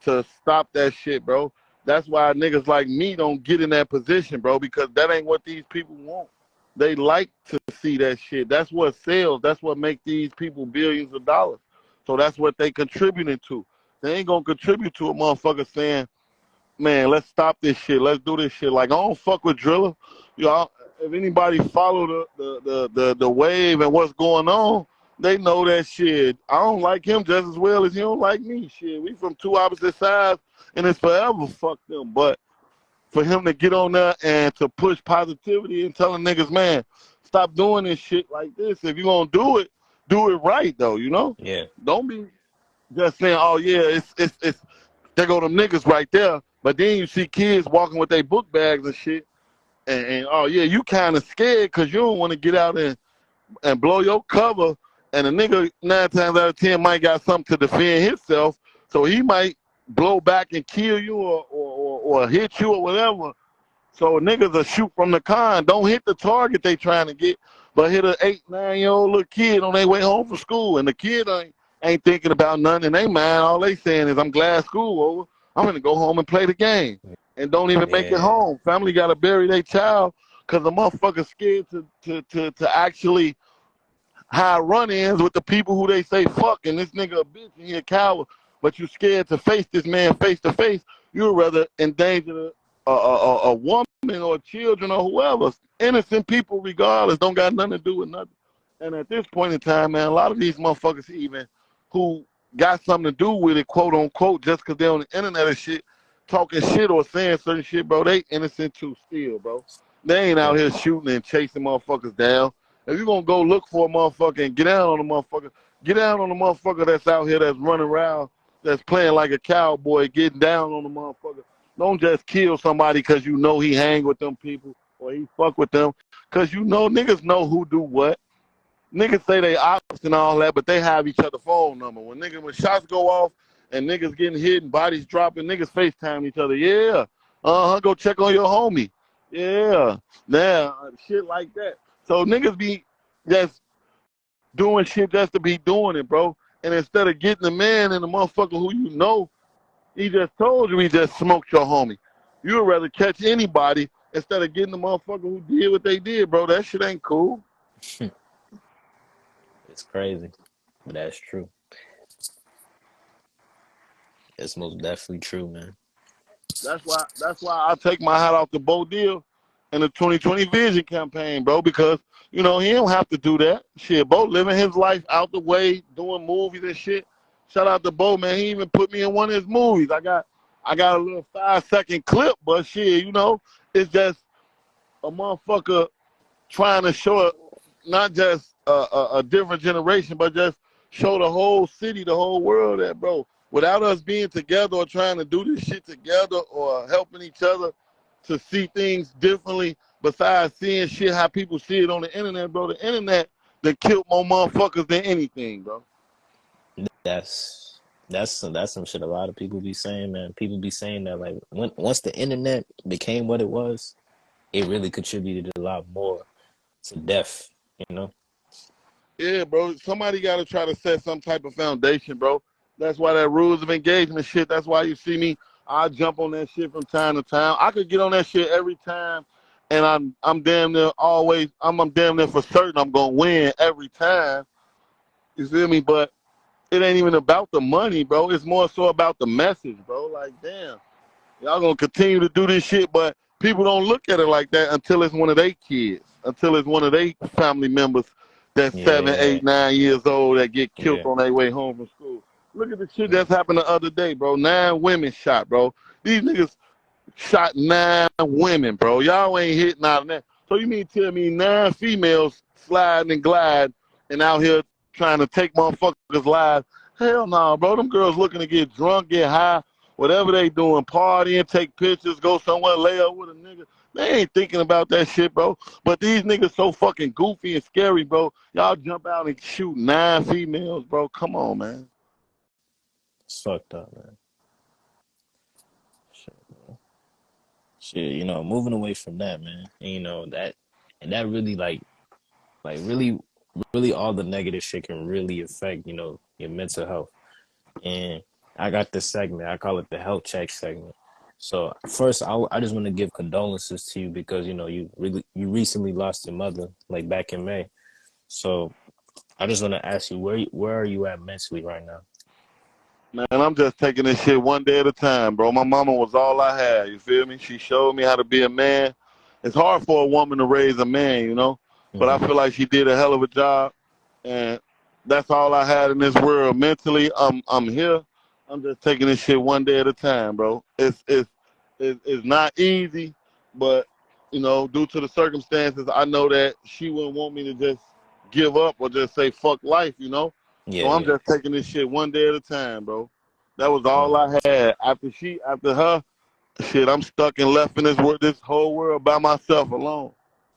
to stop that shit, bro. That's why niggas like me don't get in that position, bro, because that ain't what these people want. They like to see that shit. That's what sells. That's what make these people billions of dollars. So that's what they contributing to. They ain't gonna contribute to a motherfucker saying, man, let's stop this shit. Let's do this shit. Like, I don't fuck with Drilla. If anybody follow the wave and what's going on, they know that shit. I don't like him just as well as he don't like me. Shit, we from two opposite sides, and it's forever fuck them. But for him to get on there and to push positivity and telling niggas, man, stop doing this shit like this. If you gonna do it right though, Yeah. Don't be just saying, oh yeah, it's there go them niggas right there. But then you see kids walking with their book bags and shit, and oh yeah, you kind of scared because you don't want to get out and blow your cover. And a nigga 9 times out of 10 might got something to defend himself, so he might blow back and kill you or hit you or whatever. So niggas will shoot from the con. Don't hit the target they trying to get, but hit an 8, 9-year-old little kid on their way home from school. And the kid ain't thinking about nothing in their mind. All they saying is, I'm glad school over. I'm going to go home and play the game. And don't even make it home. Family got to bury their child because the motherfucker's scared to actually have run-ins with the people who they say fuck. And this nigga a bitch and he a coward. But you scared to face this man face to face. You'd rather endanger a woman or children or whoever. Innocent people regardless, don't got nothing to do with nothing. And at this point in time, man, a lot of these motherfuckers even who got something to do with it, quote unquote, just because they're on the internet and shit, talking shit or saying certain shit, bro, they innocent too still, bro. They ain't out here shooting and chasing motherfuckers down. If you gonna go look for a motherfucker and get down on the motherfucker that's out here that's running around, that's playing like a cowboy, getting down on the motherfucker. Don't just kill somebody because you know he hang with them people or he fuck with them. Because niggas know who do what. Niggas say they ops and all that, but they have each other's phone number. When shots go off and niggas getting hit and bodies dropping, niggas FaceTime each other. Yeah. Go check on your homie. Yeah. Shit like that. So niggas be just doing shit just to be doing it, bro. And instead of getting the man and the motherfucker who you know, he just told you he just smoked your homie. You would rather catch anybody instead of getting the motherfucker who did what they did, bro. That shit ain't cool. It's crazy, but that's true. It's most definitely true, man. That's why I take my hat off to Bo Deal and the 2020 Vision campaign, bro, because, he don't have to do that. Shit, Bo living his life out the way, doing movies and shit. Shout out to Bo, man. He even put me in one of his movies. I got a little 5-second clip, but shit, it's just a motherfucker trying to show it, not just a different generation, but just show the whole city, the whole world that, bro, without us being together or trying to do this shit together or helping each other to see things differently, besides seeing shit how people see it on the internet, bro, the internet that killed more motherfuckers than anything, bro. That's some shit a lot of people be saying, man. People be saying that, like, once the internet became what it was, it really contributed a lot more to death, Yeah, bro. Somebody got to try to set some type of foundation, bro. That's why that rules of engagement shit, that's why you see me, I jump on that shit from time to time. I could get on that shit every time, and I'm damn near always, I'm damn near for certain I'm going to win every time. You feel me? But it ain't even about the money, bro. It's more so about the message, bro. Like, damn, y'all gonna continue to do this shit, but people don't look at it like that until it's one of their kids, until it's one of their family members that's Yeah, 7, 8, 9 years old that get killed yeah, on their way home from school. Look at the shit that's happened the other day, bro. 9 women shot, bro. These niggas shot 9 women, bro. Y'all ain't hitting out of that. So you mean tell me 9 females sliding and glide and out here trying to take motherfuckers' lives? Hell no, bro. Them girls looking to get drunk, get high, whatever they doing, partying, take pictures, go somewhere, lay up with a nigga. They ain't thinking about that shit, bro. But these niggas so fucking goofy and scary, bro. Y'all jump out and shoot 9 females, bro. Come on, man. it's fucked up, man. Shit, man. Shit, you know, moving away from that, man. And, you know that, and that really really, really all the negative shit can really affect, you know, your mental health. And I got this segment. I call it the health check segment. So first, I just want to give condolences to you because you know you recently lost your mother, like back in May. So I just want to ask you where are you at mentally right now? Man, I'm just taking this shit one day at a time, bro. My mama was all I had, you feel me? She showed me how to be a man. It's hard for a woman to raise a man, you know? But I Mm-hmm. feel like she did a hell of a job, and that's all I had in this world. Mentally, I'm here. I'm just taking this shit one day at a time, bro. It's not easy, but, you know, due to the circumstances, I know that she wouldn't want me to just give up or just say fuck life, you know? Yeah, So I'm yeah. just taking this shit one day at a time, bro. That was all I 100%. had. After her, shit, I'm stuck and left in this whole world by myself alone.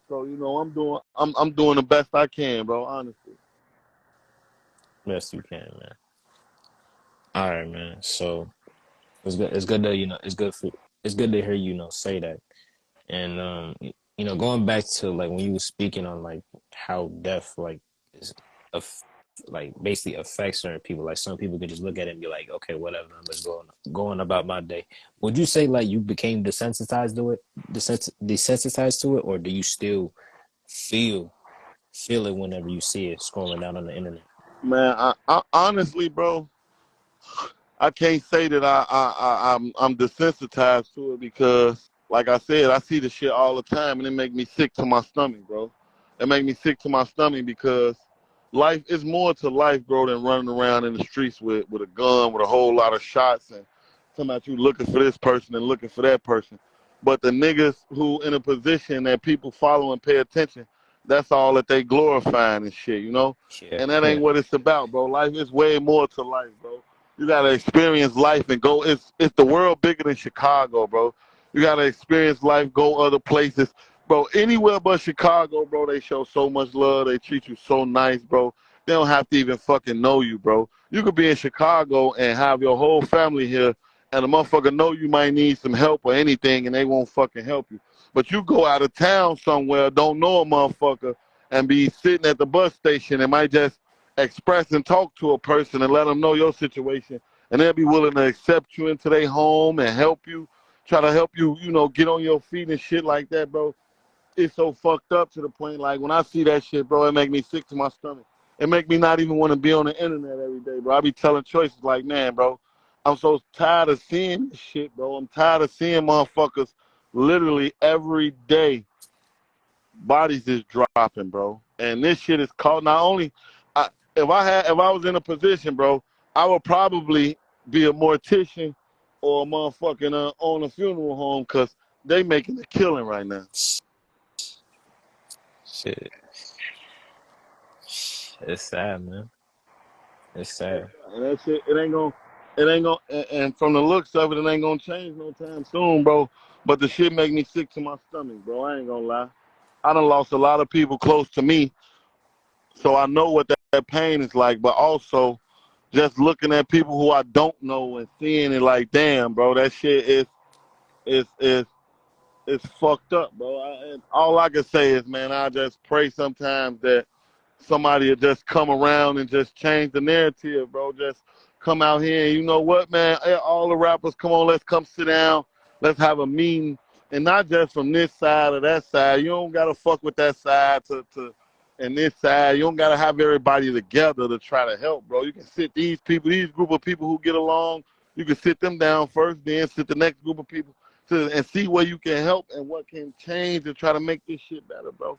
So you know, I'm doing the best I can, bro. Honestly. Best you can, man. All right, man. So it's good. It's good that you know. It's good to hear you know say that. And you know, going back to like when you were speaking on like how death like is aff- like basically affects certain people. Like some people could just look at it and be like, okay, whatever, I'm just going about my day. Would you say like you became desensitized to it, desensitized to it, or do you still feel feel it whenever you see it scrolling down on the internet? Man, I honestly, bro, I can't say that I'm desensitized to it because, like I said, I see the shit all the time and it make me sick to my stomach, bro. It make me sick to my stomach because life is more to life, bro, than running around in the streets with a gun, with a whole lot of shots and talking about you looking for this person and looking for that person. But the niggas who in a position that people follow and pay attention, that's all that they glorifying and shit, you know? Yeah, And that yeah. ain't what it's about, bro. Life is way more to life, bro. You gotta experience life and go. It's the world bigger than Chicago, bro. You gotta experience life, go other places, bro. Anywhere but Chicago, bro. They show so much love. They treat you so nice, bro. They don't have to even fucking know you, bro. You could be in Chicago and have your whole family here, and a motherfucker know you might need some help or anything, and they won't fucking help you. But you go out of town somewhere, don't know a motherfucker, and be sitting at the bus station and might just express and talk to a person and let them know your situation, and they'll be willing to accept you into their home and help you, try to help you, you know, get on your feet and shit like that, bro. It's so fucked up to the point, like, when I see that shit, bro, it make me sick to my stomach. It make me not even want to be on the internet every day, bro. I be telling choices like, man, bro, I'm so tired of seeing this shit, bro. I'm tired of seeing motherfuckers literally every day bodies is dropping, bro. And this shit is called not only if I was in a position, bro, I would probably be a mortician or a motherfucking own a funeral home because they making a killing right now. Shit, it's sad, man. It's sad. And that shit, and from the looks of it, it ain't gonna change no time soon, bro. But the shit make me sick to my stomach, bro. I ain't gonna lie. I done lost a lot of people close to me, so I know what that pain is like. But also, just looking at people who I don't know and seeing it like, damn, bro, that shit is fucked up, bro. And all I can say is, man, I just pray sometimes that somebody will just come around and just change the narrative, bro. Just come out here and you know what, man? All the rappers, come on, let's come sit down. Let's have a meeting. And not just from this side or that side. You don't gotta fuck with that side to and this side. You don't gotta have everybody together to try to help, bro. You can sit these group of people who get along. You can sit them down first, then sit the next group of people and see where you can help and what can change and try to make this shit better, bro.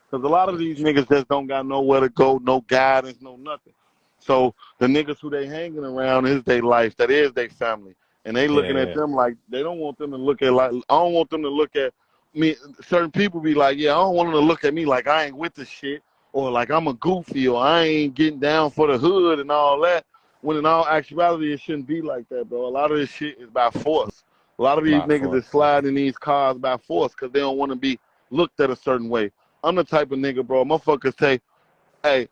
Because a lot of these niggas just don't got nowhere to go, no guidance, no nothing. So the niggas who they hanging around is their life, that is their family. And they looking at them like, they don't want them to look at, like, I don't want them to look at me. Certain people be like, yeah, I don't want them to look at me like I ain't with the shit, or like I'm a goofy, or I ain't getting down for the hood and all that. When in all actuality, it shouldn't be like that, bro. A lot of this shit is by force. A lot of these niggas is sliding these cars by force because they don't want to be looked at a certain way. I'm the type of nigga, bro, motherfuckers say, hey,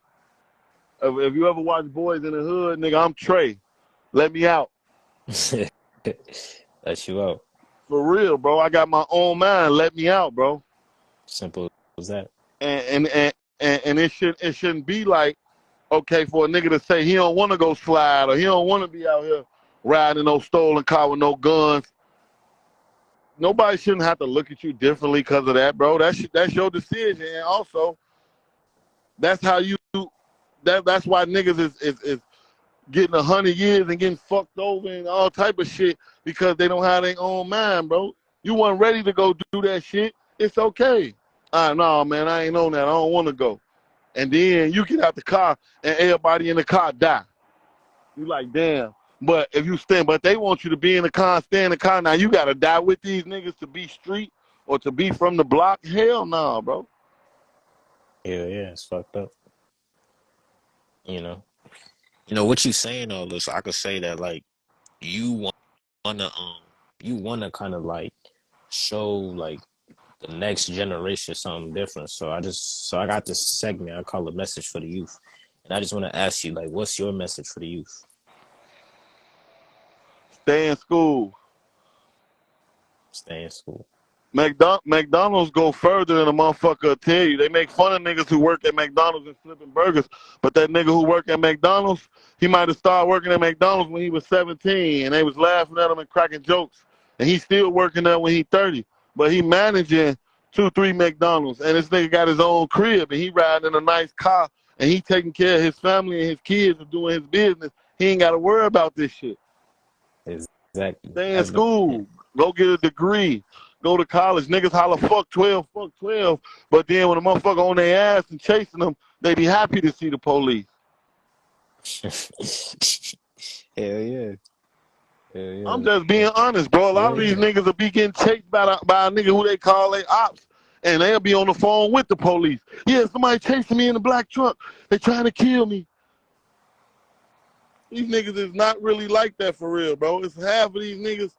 if you ever watch Boys in the Hood, nigga, I'm Trey. Let me out. Let you out. For real, bro. I got my own mind. Let me out, bro. Simple as that. And it shouldn't be like, okay, for a nigga to say he don't want to go slide or he don't want to be out here riding no stolen car with no guns. Nobody shouldn't have to look at you differently because of that, bro. That's your decision. And also, that's how you that's why niggas is getting 100 years and getting fucked over and all type of shit because they don't have their own mind, bro. You weren't ready to go do that shit. It's okay. No, man, I ain't on that. I don't want to go. And then you get out the car and everybody in the car die. You like, damn. But if you stand, but they want you to be in the car, stay in the car. Now you got to die with these niggas to be street or to be from the block. Hell no, bro. Yeah, it's fucked up. You know what you saying all this. I could say that like you wanna kind of like show like the next generation something different. So I got this segment I call a message for the youth, and I just want to ask you like, what's your message for the youth? Stay in school. Stay in school. McDonald's go further than a motherfucker will tell you. They make fun of niggas who work at McDonald's and flipping burgers, but that nigga who work at McDonald's, he might have started working at McDonald's when he was 17, and they was laughing at him and cracking jokes, and he's still working there when he 30, but he managing 2-3 McDonald's, and this nigga got his own crib, and he riding in a nice car, and he taking care of his family and his kids and doing his business. He ain't got to worry about this shit. Exactly. Stay in school. Go get a degree. Go to college. Niggas holler, fuck 12. But then when a motherfucker on their ass and chasing them, they be happy to see the police. Hell yeah. I'm just being honest, bro. A lot of these niggas will be getting chased by a nigga who they call they ops, and they'll be on the phone with the police. Yeah, somebody chasing me in a black truck. They trying to kill me. These niggas is not really like that for real, bro. It's half of these niggas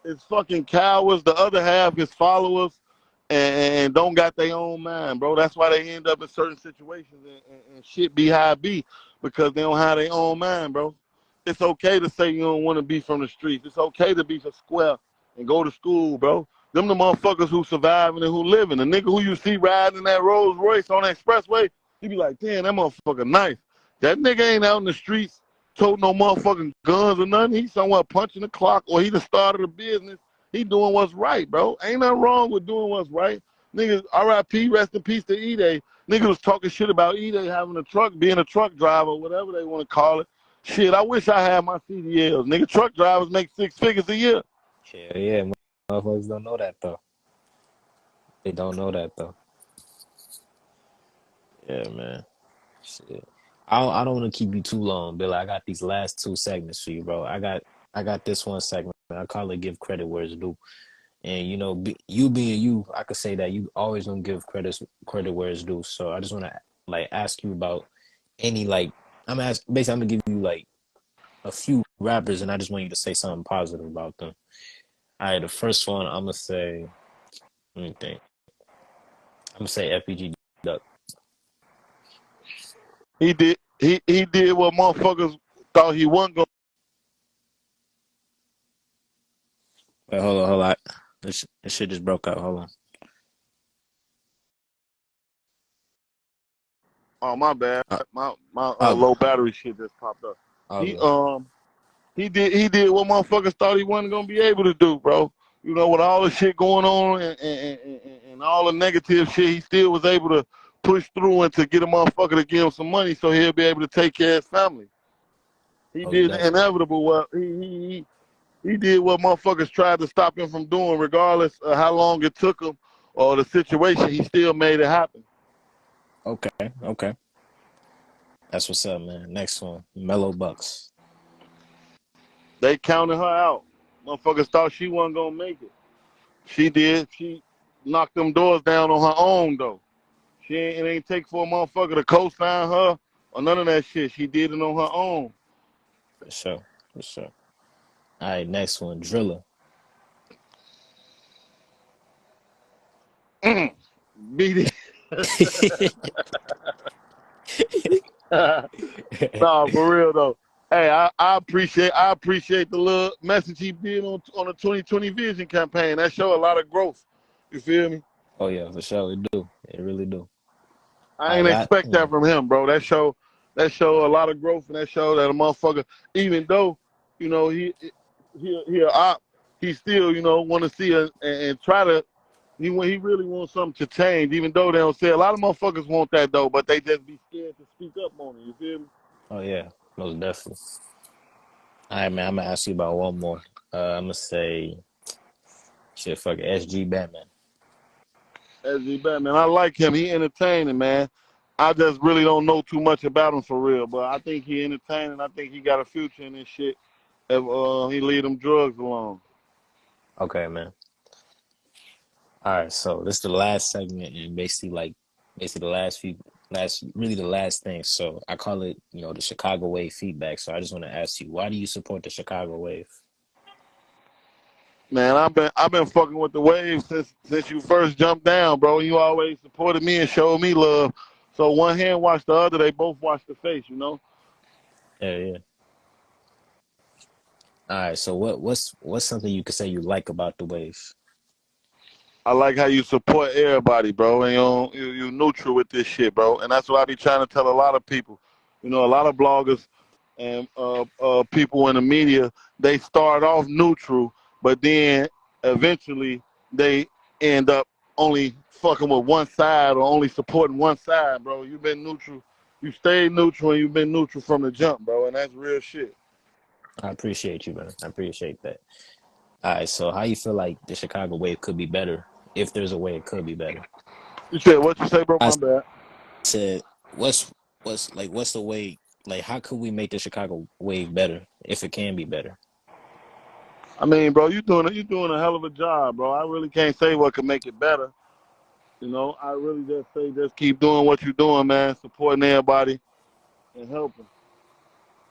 is fucking cowards. The other half is followers and don't got their own mind, bro. That's why they end up in certain situations and shit be how it be, because they don't have their own mind, bro. It's okay to say you don't want to be from the streets. It's okay to be for square and go to school, bro. Them the motherfuckers who surviving and who living. The nigga who you see riding in that Rolls Royce on the expressway, he be like, damn, that motherfucker nice. That nigga ain't out in the streets toting no motherfucking guns or nothing. He's somewhere punching the clock, or he just started a business. He doing what's right, bro. Ain't nothing wrong with doing what's right. Niggas, R.I.P., rest in peace to E-Day. Niggas was talking shit about E-Day having a truck, being a truck driver, whatever they want to call it. Shit, I wish I had my CDLs. Nigga, truck drivers make 6 figures a year. Yeah, motherfuckers don't know that, though. They don't know that, though. Yeah, man. Shit. I don't want to keep you too long, Billy. I got these last 2 segments for you, bro. I got this one segment. I call it give credit where it's due. And, you know, you being you, I could say that you always gonna give credit where it's due. So I just want to, like, ask you about any, like, I'm gonna give you, like, a few rappers, and I just want you to say something positive about them. All right, the first one, I'm gonna say, let me think. I'm gonna say FBG Duck. He did what motherfuckers thought he wasn't gonna. Wait, hold on. This shit just broke out. Hold on. Oh, my bad. My low battery shit just popped up. He did what motherfuckers thought he wasn't gonna be able to do, bro. You know, with all the shit going on and all the negative shit, he still was able to push through and to get a motherfucker to give him some money so he'll be able to take care of his family. He did the inevitable. Well, he did what motherfuckers tried to stop him from doing, regardless of how long it took him or the situation. He still made it happen. Okay. That's what's up, man. Next one, Mello Buckzz. They counted her out. Motherfuckers thought she wasn't gonna make it. She did. She knocked them doors down on her own, though. It ain't take for a motherfucker to co-sign her or none of that shit. She did it on her own. For sure. All right, next one, Drilla. Beat it. Nah, for real though. Hey, I appreciate the little message he did on the 2020 Vision campaign. That show a lot of growth. You feel me? Oh yeah, for sure it do. It really do. I ain't expect that from him, bro. That show a lot of growth, and that show that a motherfucker, even though, you know, he op, he still, you know, want to see it and try to. He really wants something to change, even though they don't say. A lot of motherfuckers want that though, but they just be scared to speak up on it. You feel me? Oh yeah, most definitely. All right, man. I'm gonna ask you about one more. I'm gonna say, shit, fuck it, SG Batman. SG Batman, I like him. He entertaining, man. I just really don't know too much about him for real, but I think he entertaining. I think he got a future in this shit. If he leave them drugs alone. Okay, man. All right, so this is the last segment, and basically the last thing. So I call it, you know, the Chicago Wave feedback. So I just want to ask you, why do you support the Chicago Wave? Man, I've been fucking with the wave since you first jumped down, bro. You always supported me and showed me love. So one hand wash the other, they both wash the face, you know? Yeah. All right, so what's something you could say you like about the wave? I like how you support everybody, bro, and you neutral with this shit, bro. And that's what I be trying to tell a lot of people. You know, a lot of bloggers and people in the media, they start off neutral, but then eventually they end up only fucking with one side or only supporting one side, bro. You've been neutral. You stayed neutral, and you've been neutral from the jump, bro, and that's real shit. I appreciate you, man. I appreciate that. All right, so how you feel like the Chicago Wave could be better, if there's a way it could be better? You said what you say, bro? My bad. Said, what's the way? Like, how could we make the Chicago Wave better if it can be better? I mean, bro, you're doing a hell of a job, bro. I really can't say what could make it better. You know, I really just say just keep doing what you're doing, man. Supporting everybody and helping.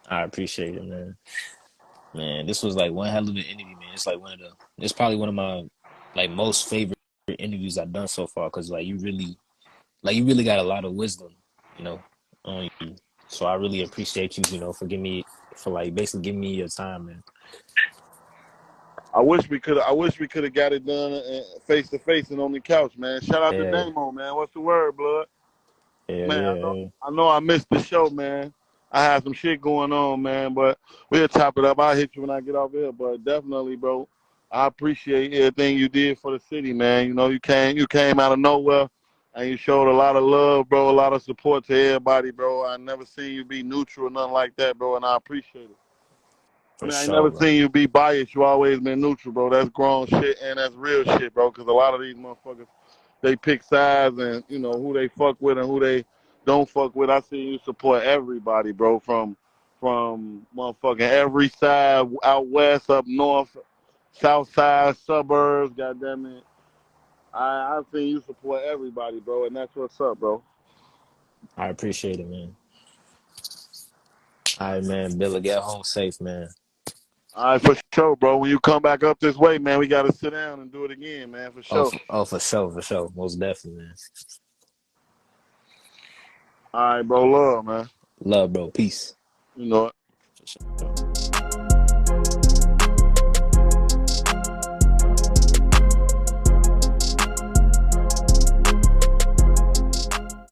I appreciate it, man. Man, this was like one hell of an interview, man. It's like it's probably one of my like most favorite interviews I've done so far, because you really got a lot of wisdom, you know, on you. So I really appreciate you, you know, for basically giving me your time, man. I wish we could have got it done face to face and on the couch, man. Shout out to Nemo, man. What's the word, blood? Man, I know I missed the show, man. I had some shit going on, man, but we'll chop it up. I'll hit you when I get off here. But definitely, bro, I appreciate everything you did for the city, man. You know, you came out of nowhere and you showed a lot of love, bro, a lot of support to everybody, bro. I never seen you be neutral or nothing like that, bro, and I appreciate it. I ain't never seen you be biased. You always been neutral, bro. That's grown shit and that's real shit, bro, because a lot of these motherfuckers, they pick sides and, you know, who they fuck with and who they don't fuck with. I see you support everybody, bro, from motherfucking every side, out west, up north, south side, suburbs, goddamn it. I've seen you support everybody, bro, and that's what's up, bro. I appreciate it, man. All right, man. Billa, get home safe, man. All right, for sure, bro. When you come back up this way, man, we got to sit down and do it again, man, for sure. For sure. Most definitely, man. All right, bro. Love, man. Love, bro. Peace. You know it. For sure.